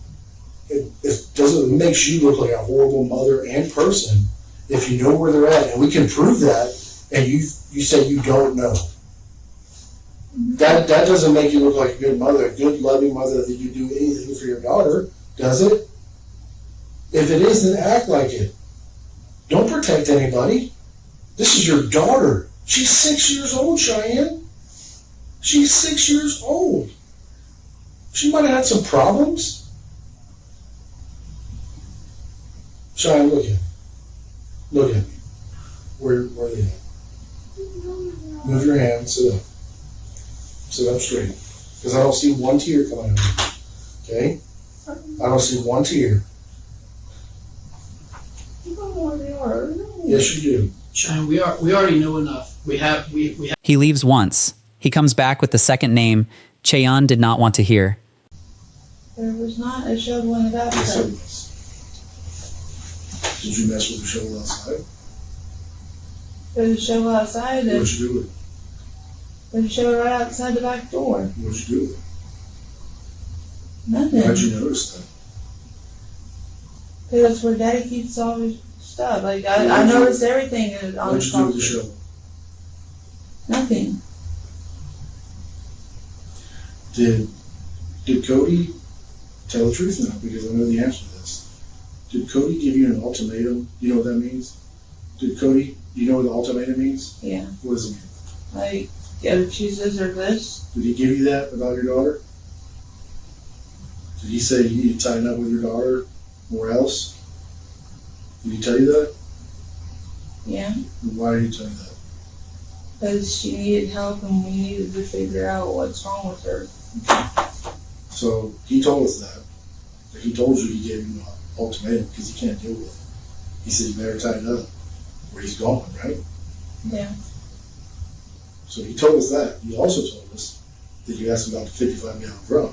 C: it makes you look like a horrible mother and person if you know where they're at, and we can prove that, and you say you don't know. That doesn't make you look like a good mother, a good loving mother that you do anything for your daughter, does it? If it is, then act like it. Don't protect anybody. This is your daughter. She's 6 years old, Cheyanne. She's 6 years old. She might have had some problems. Cheyanne, look at me. Look at me. Where are they at? Move your hand, sit up. Sit up straight. Because I don't see one tear coming out of you. Okay? I don't see one tear.
D: You don't know where they are.
C: Yes, you do.
B: Cheyanne, we already know enough. We have.
A: He leaves once. He comes back with the second name Cheyanne did not want to hear.
D: There was not a shovel in the
C: Yes, it
D: bathtub.
C: was. Did you mess with the shovel outside?
D: There's a shovel outside.
C: What'd you do with it?
D: There's a shovel right outside the back door.
C: What'd you do with it?
D: Nothing.
C: How'd you notice that?
D: Because that's where Daddy keeps all his stuff. Like I noticed everything on
C: What'd
D: his
C: you do with the
D: property.
C: shovel?
D: Nothing.
C: Did Cody tell the truth now? Because I know the answer to this. Did Cody give you an ultimatum? You know what that means? Did Cody, you know what the ultimatum means?
D: Yeah.
C: What does it mean?
D: Like, you gotta choose this or this.
C: Did he give you that about your daughter? Did he say you need to tighten up with your daughter or else? Did he tell you that?
D: Yeah.
C: And why did he tell you that?
D: Because she needed help and we needed to figure out what's wrong with her.
C: So he told us that. But he told you he gave you an ultimatum because he can't deal with it. He said you better tighten up or he's gone, right?
D: Yeah.
C: So he told us that. He also told us that you asked about the 55-gallon drum.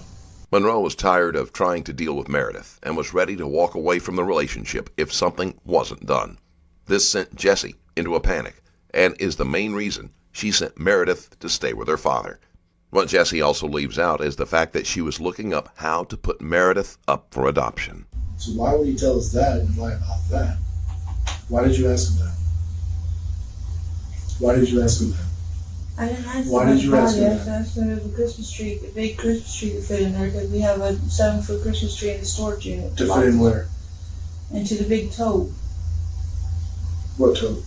E: Monroe was tired of trying to deal with Meredith and was ready to walk away from the relationship if something wasn't done. This sent Jessie into a panic and is the main reason she sent Meredith to stay with her father. What Jessie also leaves out is the fact that she was looking up how to put Meredith up for adoption.
C: So why would he tell us that and lie about that? Why did you ask him that? Why did you ask him that?
D: I didn't ask
C: Why
D: him
C: did you
D: about
C: ask
D: it.
C: him
D: I
C: that?
D: asked him if the Christmas tree, the big Christmas tree to fit in there because we have a 7-foot Christmas tree in the storage unit.
C: To fit in where?
D: Into the big tote.
C: What tote?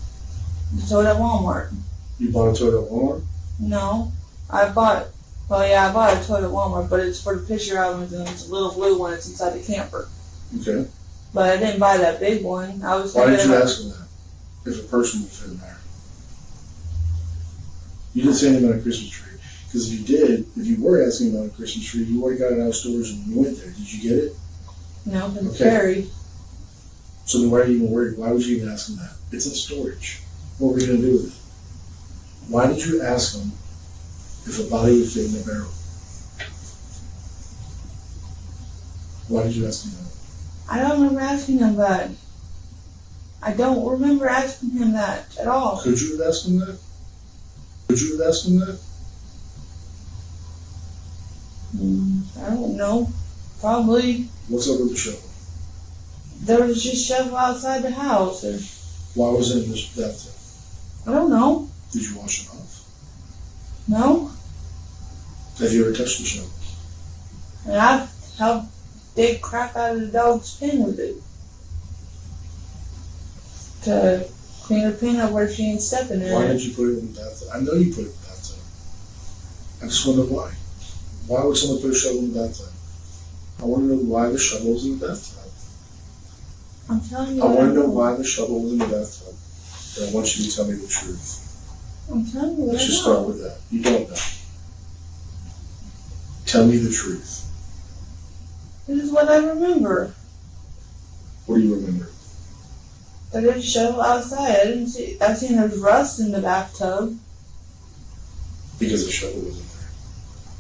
D: The tote at Walmart.
C: You bought a tote at Walmart?
D: No. I bought a tote at Walmart, but it's for the picture albums and it's a little blue one that's inside the camper.
C: Okay.
D: But I didn't buy that big one. I was
C: Why did
D: thinking
C: you
D: about-
C: ask him that? If a person would fit in there. You didn't say anything about a Christmas tree. Because if you did, if you were asking about a Christmas tree, you already got it out of storage and you went there. Did you get it?
D: No, but it's
C: Okay.
D: buried.
C: So then why are you even worried? Why would you even ask him that? It's in storage. What were you going to do with it? Why did you ask him if a body would fit in the barrel? Why did you ask him that?
D: I don't remember asking him that. I don't remember asking him that at all.
C: Could you have asked him that? Could you have asked him that?
D: I don't know. Probably.
C: What's up with the shovel?
D: There was just shovel outside the house. Or,
C: Why was it in this bathtub?
D: I don't know.
C: Did you wash it off?
D: No.
C: Have you ever touched the shovel?
D: And I've helped dig crap out of the dog's pen with it. To clean her pen up where she ain't stepping in
C: Why
D: it.
C: did you put it in the bathtub? I know you put it in the bathtub. I just wonder why. Why would someone put a shovel in the bathtub? I want to know why the shovel was in the bathtub.
D: I'm telling you.
C: I want to know why the shovel was in the bathtub. And I want you to tell me the truth.
D: I'm telling you what
C: Let's
D: I
C: just
D: know.
C: start with that. You don't know. Tell me the truth.
D: This is what I remember.
C: What do you remember?
D: That there's a shovel outside. I've seen there's rust in the bathtub.
C: Because the shovel was in there.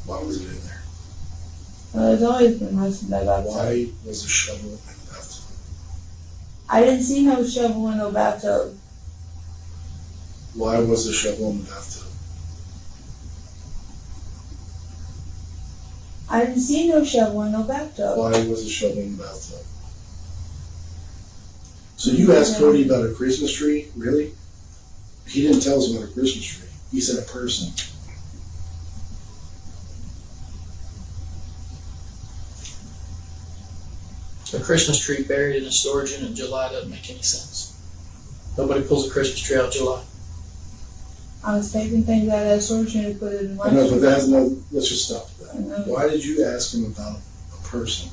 C: Why was it in there?
D: There's always been rust in that bathtub.
C: Why was the shovel in the bathtub?
D: I didn't see no shovel in no bathtub.
C: Why was the shovel in the bathtub?
D: I didn't see no shovel in no bathtub.
C: Why was the shovel in the bathtub? So you asked Cody about a Christmas tree? Really? He didn't tell us about a Christmas tree. He said a person.
B: A Christmas tree buried in a storage unit in July doesn't make any sense. Nobody pulls a Christmas tree out in July.
D: I was taking things out of that storage unit and put it in my
C: I know, but that has no, let's just stop
D: I
C: that.
D: know.
C: Why did you ask him about a person?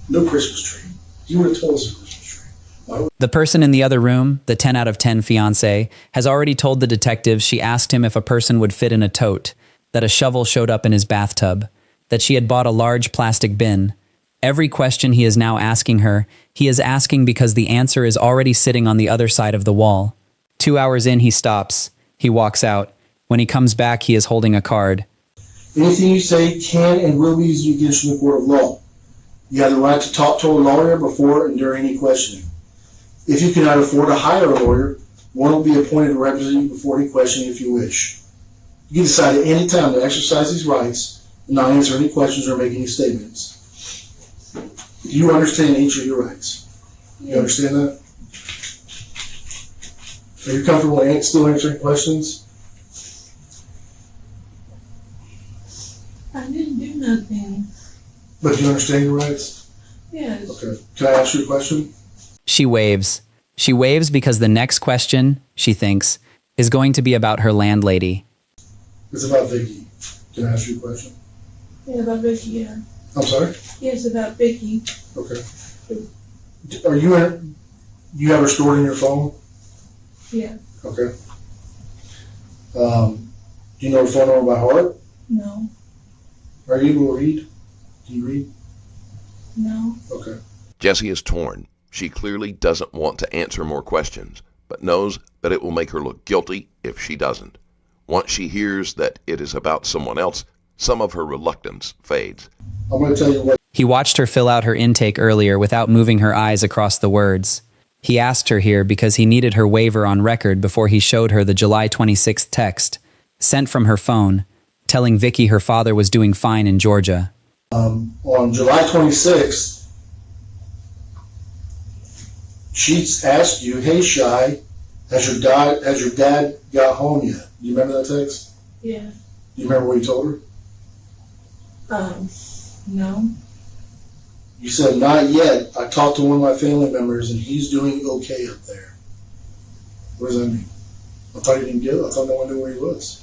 C: No Christmas tree. You would have told us a Christmas tree. Why would
A: The person in the other room, the 10 out of 10 fiancé, has already told the detectives she asked him if a person would fit in a tote, that a shovel showed up in his bathtub, that she had bought a large plastic bin. Every question he is now asking her, he is asking because the answer is already sitting on the other side of the wall. 2 hours in, he stops. He walks out. When he comes back, he is holding a card.
C: anything you say can and will be used against you in the court of law. You have the right to talk to a lawyer before and during any questioning. If you cannot afford to hire a lawyer, one will be appointed to represent you before any questioning if you wish. You can decide at any time to exercise these rights and not answer any questions or make any statements. You understand each of your rights. You understand that? Are you comfortable still answering questions?
D: I didn't do nothing.
C: But do you understand your rights?
D: Yes.
C: Okay. Can I ask you a question?
A: She waves. She waves because the next question, she thinks, is going to be about her landlady.
C: It's about Vicky. Can I ask you a question?
D: Yeah, about Vicky, yeah.
C: I'm sorry?
D: Yes, about Vicky.
C: Okay. Are you you have her stored in your phone?
D: Yeah.
C: Okay. Do you know her phone number by heart?
D: No.
C: Are you able to read? Do you read?
D: No.
C: Okay.
E: Jessie is torn. She clearly doesn't want to answer more questions, but knows that it will make her look guilty if she doesn't. Once she hears that it is about someone else, some of her reluctance fades.
C: I'm going to tell you what.
A: He watched her fill out her intake earlier without moving her eyes across the words. He asked her here because he needed her waiver on record before he showed her the July 26th text, sent from her phone, telling Vicky her father was doing fine in Georgia.
C: On July 26th, she asked you, "Hey, Shy, has your dad got home yet?" Do you remember that text?
D: Yeah.
C: Do you remember what you told her?
D: No.
C: You said, "Not yet. I talked to one of my family members and he's doing okay up there." What does that mean? I thought he didn't get it. I thought no one knew where he was.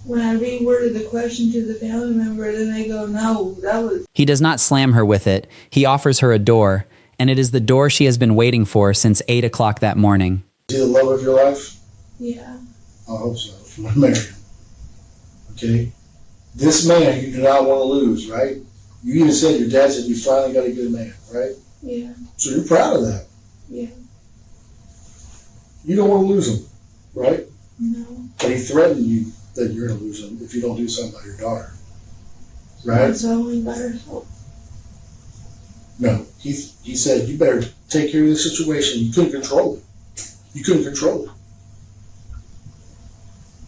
D: When I reworded the question to the family member, then they go, no, that was...
A: He does not slam her with it. He offers her a door, and it is the door she has been waiting for since 8 o'clock that morning.
C: Is he the love of your life?
D: Yeah.
C: I hope so. If you want to marry him. Okay? This man you do not want to lose, right? You even said, your dad said you finally got a good man, right?
D: Yeah.
C: So you're proud of that.
D: Yeah.
C: You don't want to lose him, right?
D: No.
C: But he threatened you that you're going to lose him if you don't do something about your daughter. Right?
D: That's only by herself.
C: No. He said, you better take care of this situation. You couldn't control it. You couldn't control it.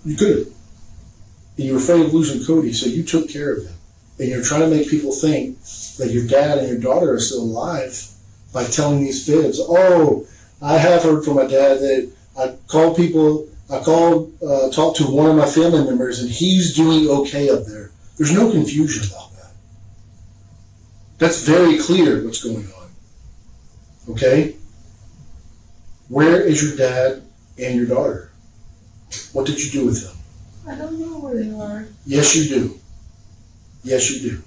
C: You could have. And you were afraid of losing Cody, so you took care of him. And you're trying to make people think that your dad and your daughter are still alive by telling these fibs. Oh, I have heard from my dad that talked to one of my family members, and he's doing okay up there. There's no confusion about that. That's very clear what's going on. Okay? Where is your dad and your daughter? What did you do with them?
D: I don't know where they are.
C: Yes, you do. Yes, you do.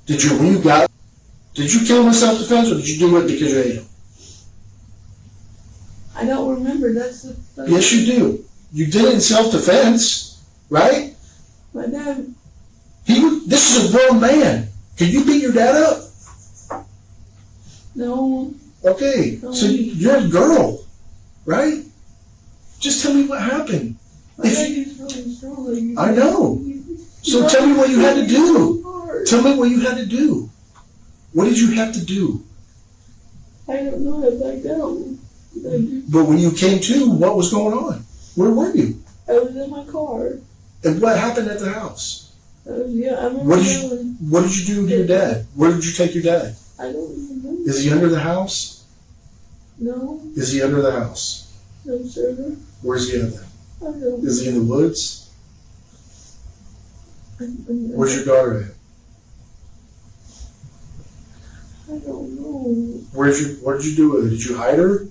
C: Did you kill him in self-defense, or did you do it because you hate him?
D: I don't remember. That's
C: Yes, you do. You did it in self-defense, right?
D: My dad.
C: This is a grown man. Can you beat your dad up?
D: No.
C: Okay, so you're a girl, right? Just tell me what happened.
D: My dad is really strong.
C: I know. So tell me what you had to do. Tell me what you had to do. What did you have to do?
D: I don't know. I backed down.
C: But when you came to, what was going on? Where were you?
D: I was in my car.
C: And what happened at the house?
D: I remember.
C: What did you do to your dad? Where did you take your dad?
D: I don't remember.
C: Is he under the house?
D: No.
C: Is he under the house?
D: No, sir.
C: Where's he at then?
D: I don't.
C: Is he in the woods? Where's your daughter at?
D: I don't know.
C: What did you do with her? Did you hide her?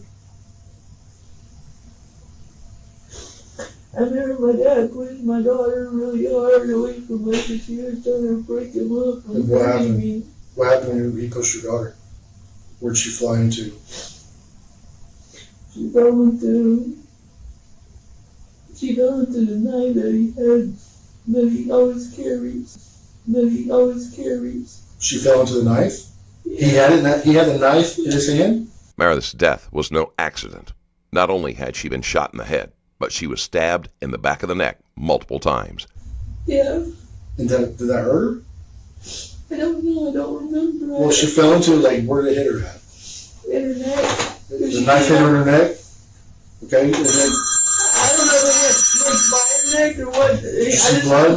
D: I remember my dad pushed my daughter really hard away from me because she was trying to break him up and
C: what
D: hurting
C: happened?
D: me.
C: What happened when he pushed your daughter? Where'd she fly into?
D: She fell into the knife that he always carries.
C: She fell into the knife? He had a knife in his hand?
E: Meredith's death was no accident. Not only had she been shot in the head, but she was stabbed in the back of the neck multiple times.
D: Yeah.
C: And did that hurt her?
D: I don't know. I don't remember.
C: Well, she fell into it, like, where did it hit her at?
D: In her neck.
C: The knife hit her in her neck? Okay, and then...
D: I don't know if it went by her neck or what.
C: Did you see blood?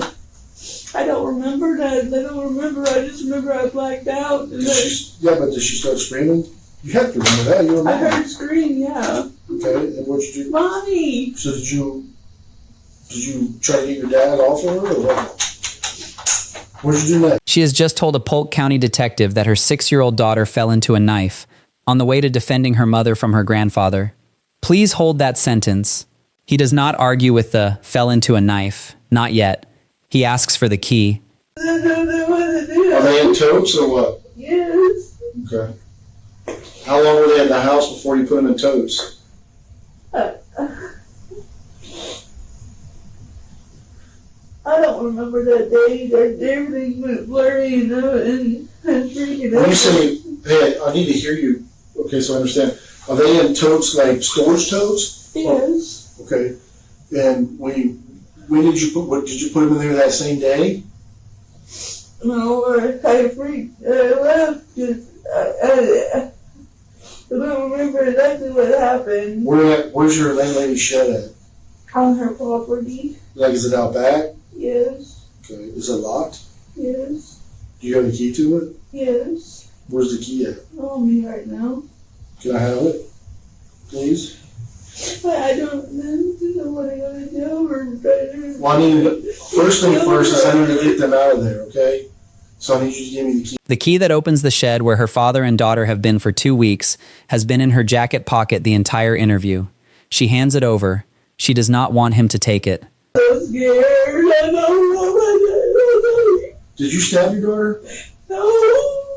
D: I don't remember that. I don't remember. I just remember I blacked out. And
C: But did she start screaming? You have to remember that. You remember?
D: I heard her scream, yeah.
C: Okay, and what'd you do?
D: Mommy!
C: So did you try to get your dad off of her, or what? What'd you do next?
A: She has just told a Polk County detective that her 6-year-old daughter fell into a knife on the way to defending her mother from her grandfather. Please hold that sentence. He does not argue with the fell into a knife. Not yet. He asks for the key.
D: I don't know what to do.
C: Are they in totes or what?
D: Yes.
C: Okay. How long were they in the house before you put them in totes?
D: I don't remember that day. That everything went blurry and freaking out.
C: When you say, hey, I need to hear you. Okay, so I understand. Are they in totes, like storage totes?
D: Yes.
C: Okay. And when did you put them in there that same day?
D: No, I freaked. I left. I don't remember exactly what happened.
C: Where's your landlady shed at?
D: On her property.
C: Like, is it out back?
D: Yes.
C: Okay. Is it locked?
D: Yes.
C: Do you have a key to it?
D: Yes.
C: Where's the key at?
D: On me right now.
C: Can I have it, please?
D: I don't know what I'm gonna do or try to.
C: Well, I need first thing first is I need to get them out of there, okay? So I need you to give me the key.
A: The key that opens the shed where her father and daughter have been for 2 weeks has been in her jacket pocket the entire interview. She hands it over. She does not want him to take it.
D: I'm scared. I don't know what to do.
C: Did you stab your daughter?
D: No.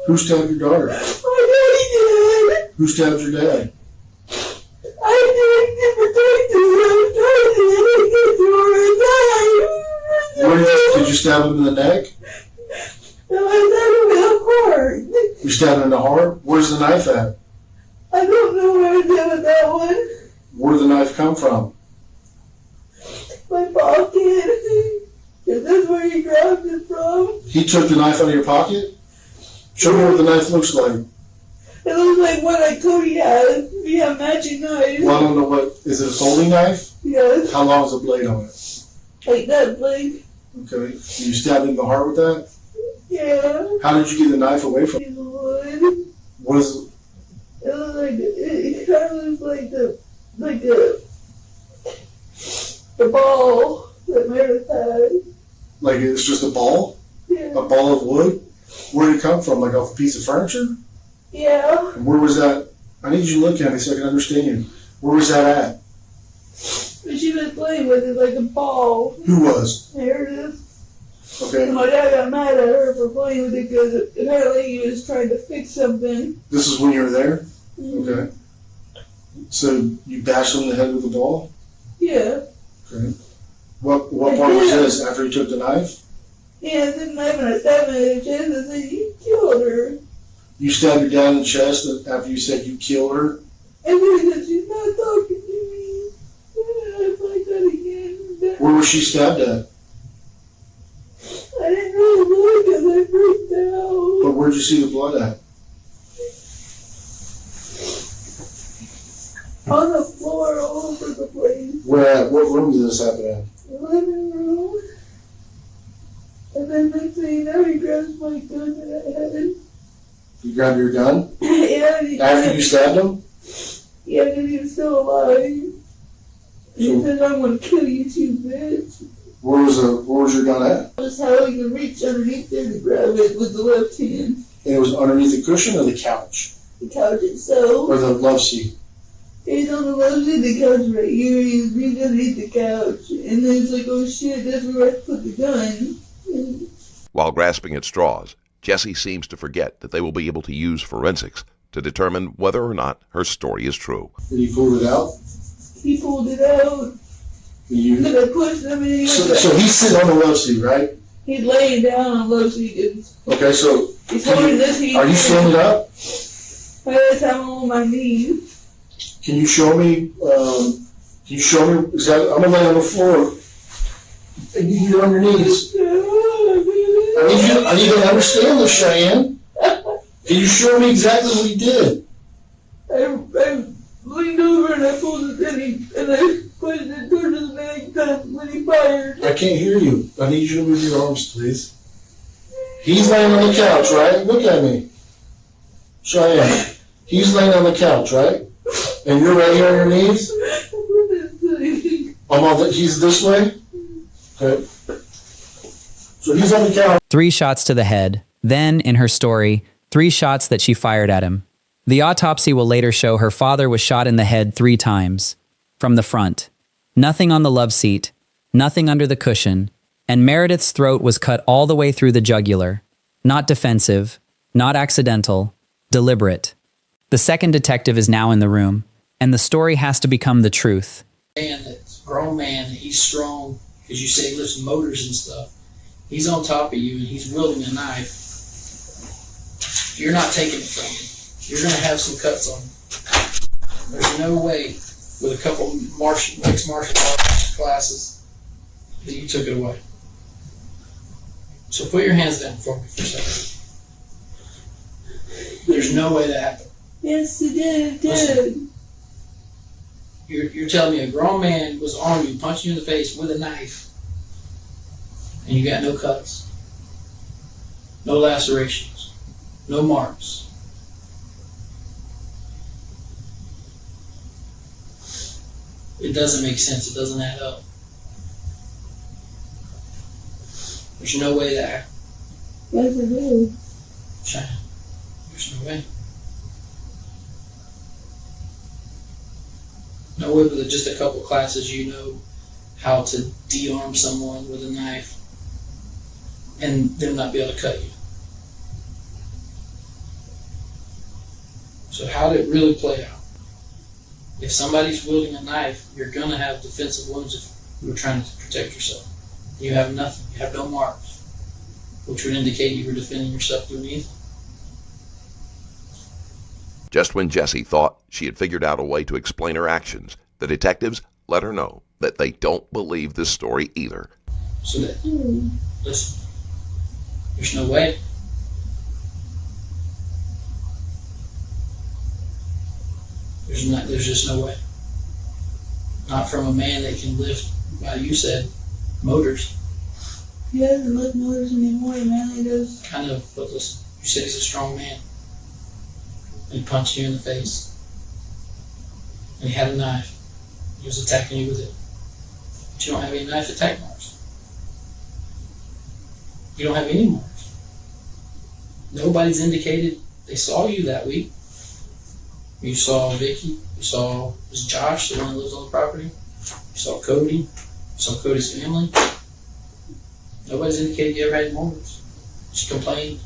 C: Who stabbed your daughter?
D: My daddy did.
C: Who stabbed your dad?
D: I did to protect her.
C: Did you stab him in the neck?
D: No, I stabbed him in the heart.
C: You stabbed him in the heart? Where's the knife at?
D: I don't know what to do with that one.
C: Where did the knife come from?
D: My pocket. Is this where you grabbed it from?
C: He took the knife out of your pocket? Show me what the knife looks like.
D: It looks like what Cody has. We have matching knives.
C: Well, I don't know what. Is it a folding knife?
D: Yes.
C: How long is the blade on it?
D: Like that big.
C: Okay. You stabbed him in the heart with that?
D: Yeah.
C: How did you get the knife away from him?
D: He's wood.
C: What is
D: It was like it kind of looks like the ball that Meredith had.
C: like it's just a ball?
D: Yeah.
C: A ball of wood? Where did it come from? Like off a piece of furniture?
D: Yeah.
C: And where was that? I need you to look at me so I can understand you. Where was that at?
D: But she was playing with it like a ball.
C: Who was?
D: Meredith.
C: Okay.
D: And my dad got mad at her for playing with it because apparently he was trying to fix something.
C: This is when you were there?
D: Mhm.
C: Okay. So you bashed him in the head with a ball?
D: Yeah.
C: Okay. What part was this? After you took the knife?
D: Yeah, and then I stabbed him in the chest and said, "You killed her."
C: You stabbed her down in the chest after you said you killed her?
D: And then he said, "She's not talking to me." It's like that again.
C: Where was she stabbed at?
D: I didn't really look because I freaked out.
C: But where'd you see the blood at?
D: On the floor, all over the place.
C: Where at? What room did this happen in?
D: The living room. And then next thing you know, he grabs my gun that I had.
C: You grabbed your gun?
D: Yeah,
C: After you stabbed him?
D: yeah, because he was still alive. He said, "I'm going to kill you too, bitch."
C: Where was your gun at?
D: That's how he could reach underneath there to grab it with the left hand.
C: And it was underneath the cushion or the couch?
D: The couch itself.
C: Or the love seat?
D: He's on the left side of the couch right here. He's reaching underneath the couch. And then it's like, oh shit, that's where I put the gun.
E: While grasping at straws, Jessie seems to forget that they will be able to use forensics to determine whether or not her story is true.
C: And he pulled it out?
D: He pulled it out.
C: And
D: Then I pushed him and he
C: so he's sitting on the love seat, right?
D: he's laying down on love seat.
C: Okay, so
D: He's holding this.
C: are you standing up?
D: By the time I'm on my knees.
C: Can you show me exactly? I'm gonna lay on the floor. And you're on your knees. I need to understand this, Cheyanne. Can you show me exactly what he did?
D: I leaned over and I pulled it and I pushed it towards his neck when he fired.
C: I can't hear you. I need you to move your arms, please. He's laying on the couch, right? Look at me. Cheyanne. He's laying on the couch, right? And you're right here on your knees? He's this way? Okay. So he's on the couch.
A: 3 shots to the head. Then, in her story, 3 shots that she fired at him. The autopsy will later show her father was shot in the head 3 times. From the front. Nothing on the love seat. Nothing under the cushion. And Meredith's throat was cut all the way through the jugular. Not defensive. Not accidental. Deliberate. The second detective is now in the room, and the story has to become the truth.
B: Man, that's a grown man, he's strong, because you say he lifts motors and stuff. He's on top of you and he's wielding a knife. You're not taking it from him. You're going to have some cuts on him. There's no way, with a couple mixed martial arts classes, that you took it away. So put your hands down for me for a second. There's no way that happened.
D: Yes, he did.
B: Listen. You're telling me a grown man was on you, punching you in the face with a knife, and you got no cuts, no lacerations, no marks. It doesn't make sense. It doesn't add up. There's no way that.
D: Yes, it did.
B: Cheyanne, there's no way. No way with just a couple classes you know how to de-arm someone with a knife and them not be able to cut you. So how did it really play out? If somebody's wielding a knife, you're going to have defensive wounds if you're trying to protect yourself. You have nothing. You have no marks, which would indicate you were defending yourself doing evil.
E: Just when Jessie thought she had figured out a way to explain her actions, the detectives let her know that they don't believe this story either.
B: So that, listen, there's no way. There's just no way. Not from a man that can lift, well, you said Motors.
D: He doesn't lift motors anymore, man. He does.
B: I know, but listen, you said he's a strong man. And he punched you in the face. And he had a knife. He was attacking you with it. But you don't have any knife attack marks. You don't have any marks. Nobody's indicated they saw you that week. You saw Vicky. You saw was Josh, the one that lives on the property. You saw Cody. You saw Cody's family. Nobody's indicated you ever had marks. She complained.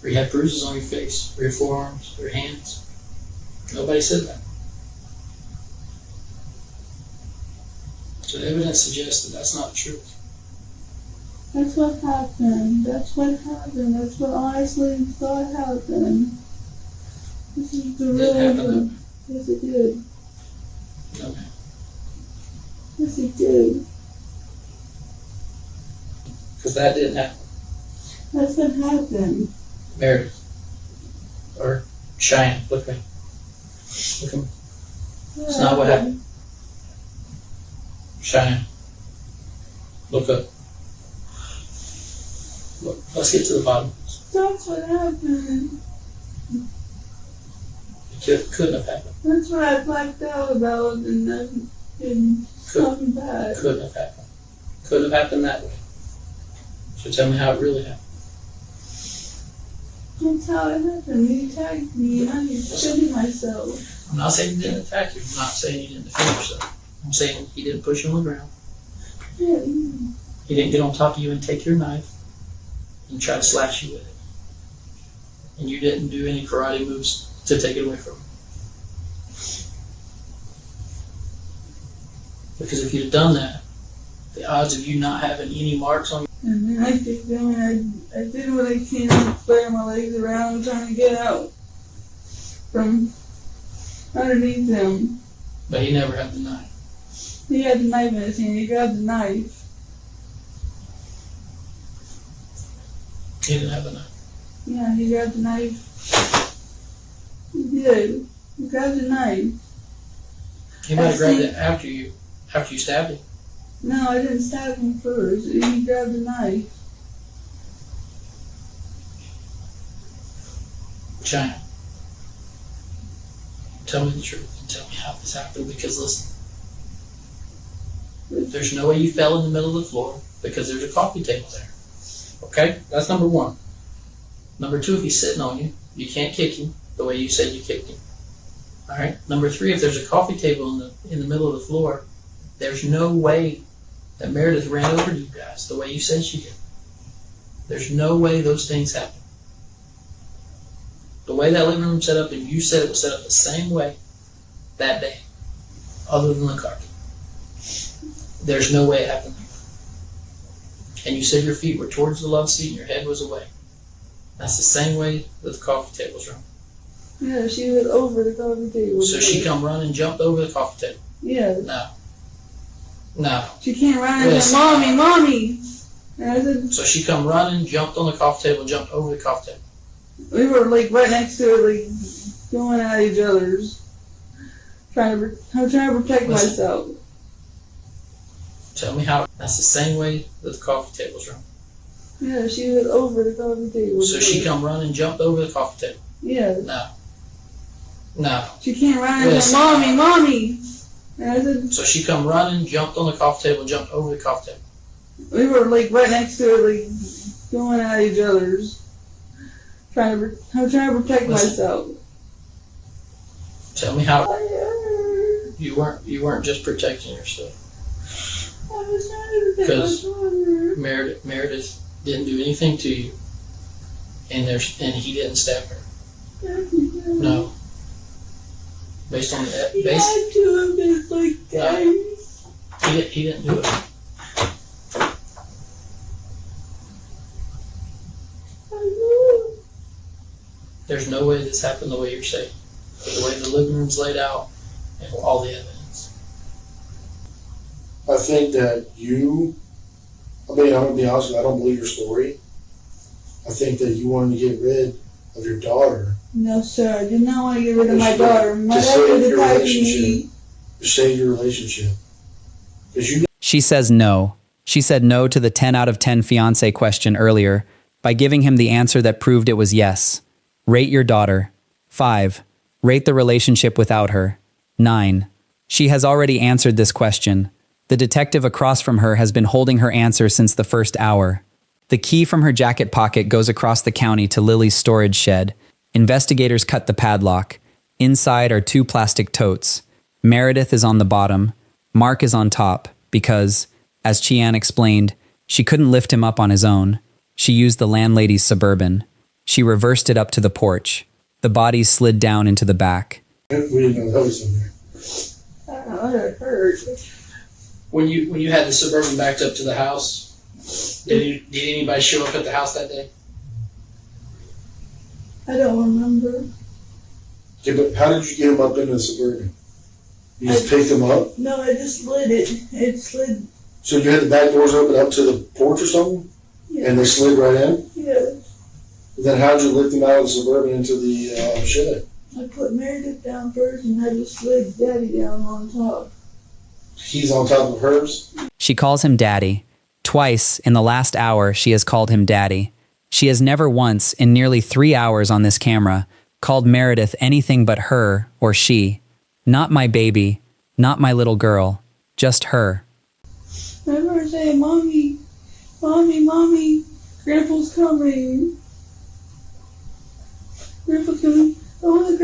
B: Or you had bruises on your face, or your forearms, or your hands. Nobody said that. So the evidence suggests that that's not the truth.
D: That's what happened. That's what happened. That's what honestly thought happened. This is the
B: It
D: real
B: didn't happen.
D: one. Yes, it did.
B: No, ma'am.
D: Yes, it did.
B: Because that didn't happen.
D: That's what happened.
B: Meredith. Or Cheyanne. Look at me. Look at me. It's not what happened. Cheyanne. Look up. Look, let's get to the bottom.
D: That's what happened.
B: It couldn't have happened.
D: That's what I blacked out about and then coming back.
B: Couldn't have happened. Couldn't have happened that way. So tell me how it really happened.
D: That's how it happened. He attacked me and I was defending myself.
B: I'm not saying he didn't attack you. I'm not saying you didn't defend yourself. I'm saying he didn't push you on the ground.
D: Yeah.
B: He didn't get on top of you and take your knife and try to slash you with it. And you didn't do any karate moves to take it away from him. Because if you'd have done that, the odds of you not having any marks on you.
D: And then I kicked him and I did what I can, flaring my legs around, trying to get out from underneath him.
B: But he never had the knife.
D: He had the knife in his hand. He grabbed the knife.
B: He didn't have the knife.
D: Yeah, he grabbed the knife. He did. He grabbed the knife.
B: He might have grabbed it after you stabbed him.
D: No, I didn't stab him first. He grabbed the knife.
B: Cheyanne, tell me the truth and tell me how this happened, because listen, there's no way you fell in the middle of the floor because there's a coffee table there. Okay? That's number one. Number two, if he's sitting on you, you can't kick him the way you said you kicked him. Alright? Number three, if there's a coffee table in the middle of the floor, there's no way that Meredith ran over you guys the way you said she did. There's no way those things happen. The way that living room set up, and you said it was set up the same way that day, other than the carpet. There's no way it happened. And you said your feet were towards the love seat and your head was away. That's the same way that the coffee table's run.
D: Yeah, she was over the coffee table.
B: So she come running and jumped over the coffee table.
D: Yeah.
B: No.
D: She can't run and
B: Listen.
D: say, Mommy! And I said,
B: So she come running, jumped on the coffee table, jumped over the coffee table.
D: we were like right next to her, like going at each other's. I'm trying to protect
B: Listen.
D: myself.
B: Tell me how. That's the same way that the coffee table's run.
D: Yeah, she was over the coffee table.
B: So she come running, jumped over the coffee table.
D: Yeah.
B: No.
D: She can't run and
B: Listen.
D: say, Mommy! And I said,
B: So she come running, jumped on the coffee table, jumped over the coffee table.
D: we were like right next to her, like going at each other's. I'm trying to protect
B: Listen.
D: myself.
B: Tell me how.
D: I
B: You weren't just protecting yourself.
D: was trying to protect my
B: 'Cause
D: daughter.
B: Meredith didn't do anything to you, and he didn't stab her. No. Based on the
D: He had to have been like, guys.
B: he didn't do it.
D: I know.
B: There's no way this happened the way you're saying. The way the living room's laid out and all the evidence.
C: I think that I'm gonna be honest with you, I don't believe your story. I think that you wanted to get rid of your daughter
D: No, sir, I did not want to get rid of my
C: To
D: daughter. My
C: save
D: daughter was
C: your
D: attacking
C: relationship.
D: me.
C: to save your relationship. Because you
A: She says no. She said no to the 10 out of 10 fiancé question earlier by giving him the answer that proved it was yes. Rate your daughter. 5. Rate the relationship without her. 9. She has already answered this question. The detective across from her has been holding her answer since the first hour. The key from her jacket pocket goes across the county to Lily's storage shed. Investigators cut the padlock. Inside are 2 plastic totes. Meredith is on the bottom. Mark is on top because, as Cheyanne explained, she couldn't lift him up on his own. She used the landlady's Suburban. She reversed it up to the porch. The bodies slid down into the back.
C: We didn't know that was in there.
D: I don't know, it hurt.
B: When you had the Suburban backed up to the house, did anybody show up at the house that day?
D: I don't remember.
C: Okay, but how did you get him up into the Suburban? You just picked him up?
D: No, I just slid it. It slid.
C: So you had the back doors open up to the porch or something?
D: Yeah.
C: And they slid right in?
D: Yeah.
C: Then how'd you lift him out of the Suburban into the shed?
D: I put Meredith down first and I just slid Daddy down on top.
C: He's on top of hers?
A: She calls him Daddy. Twice in the last hour, she has called him Daddy. She has never once, in nearly 3 hours on this camera, called Meredith anything but her or she. Not my baby, not my little girl, just her.
D: I remember saying, Mommy, Mommy, Mommy, Grandpa's coming. Grandpa's coming.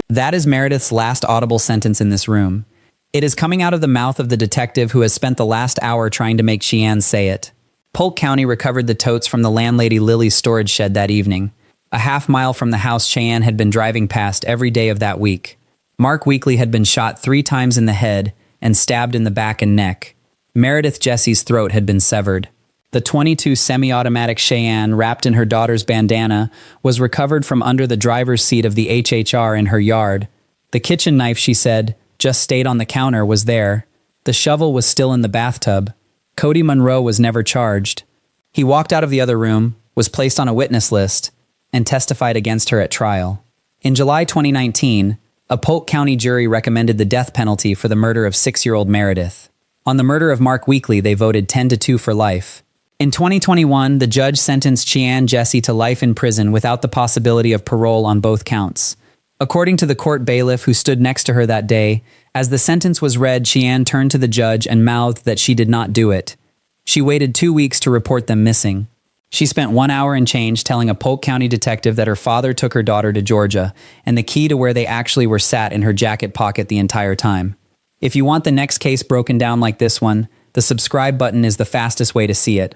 A: That is Meredith's last audible sentence in this room. It is coming out of the mouth of the detective who has spent the last hour trying to make Cheyanne say it. Polk County recovered the totes from the landlady Lily's storage shed that evening. A half-mile from the house Cheyanne had been driving past every day of that week. Mark Weekly had been shot 3 times in the head and stabbed in the back and neck. Meredith Jessie's throat had been severed. The .22 semi-automatic Cheyanne, wrapped in her daughter's bandana, was recovered from under the driver's seat of the HHR in her yard. The kitchen knife, she said, just stayed on the counter, was there. The shovel was still in the bathtub. Cody Monroe was never charged. He walked out of the other room, was placed on a witness list, and testified against her at trial. In July 2019, a Polk County jury recommended the death penalty for the murder of 6-year-old Meredith. On the murder of Mark Weekly, they voted 10-2 for life. In 2021, the judge sentenced Cheyanne Jessie to life in prison without the possibility of parole on both counts. According to the court bailiff who stood next to her that day, as the sentence was read, Cheyanne turned to the judge and mouthed that she did not do it. She waited 2 weeks to report them missing. She spent 1 hour and change telling a Polk County detective that her father took her daughter to Georgia, and the key to where they actually were sat in her jacket pocket the entire time. If you want the next case broken down like this one, the subscribe button is the fastest way to see it.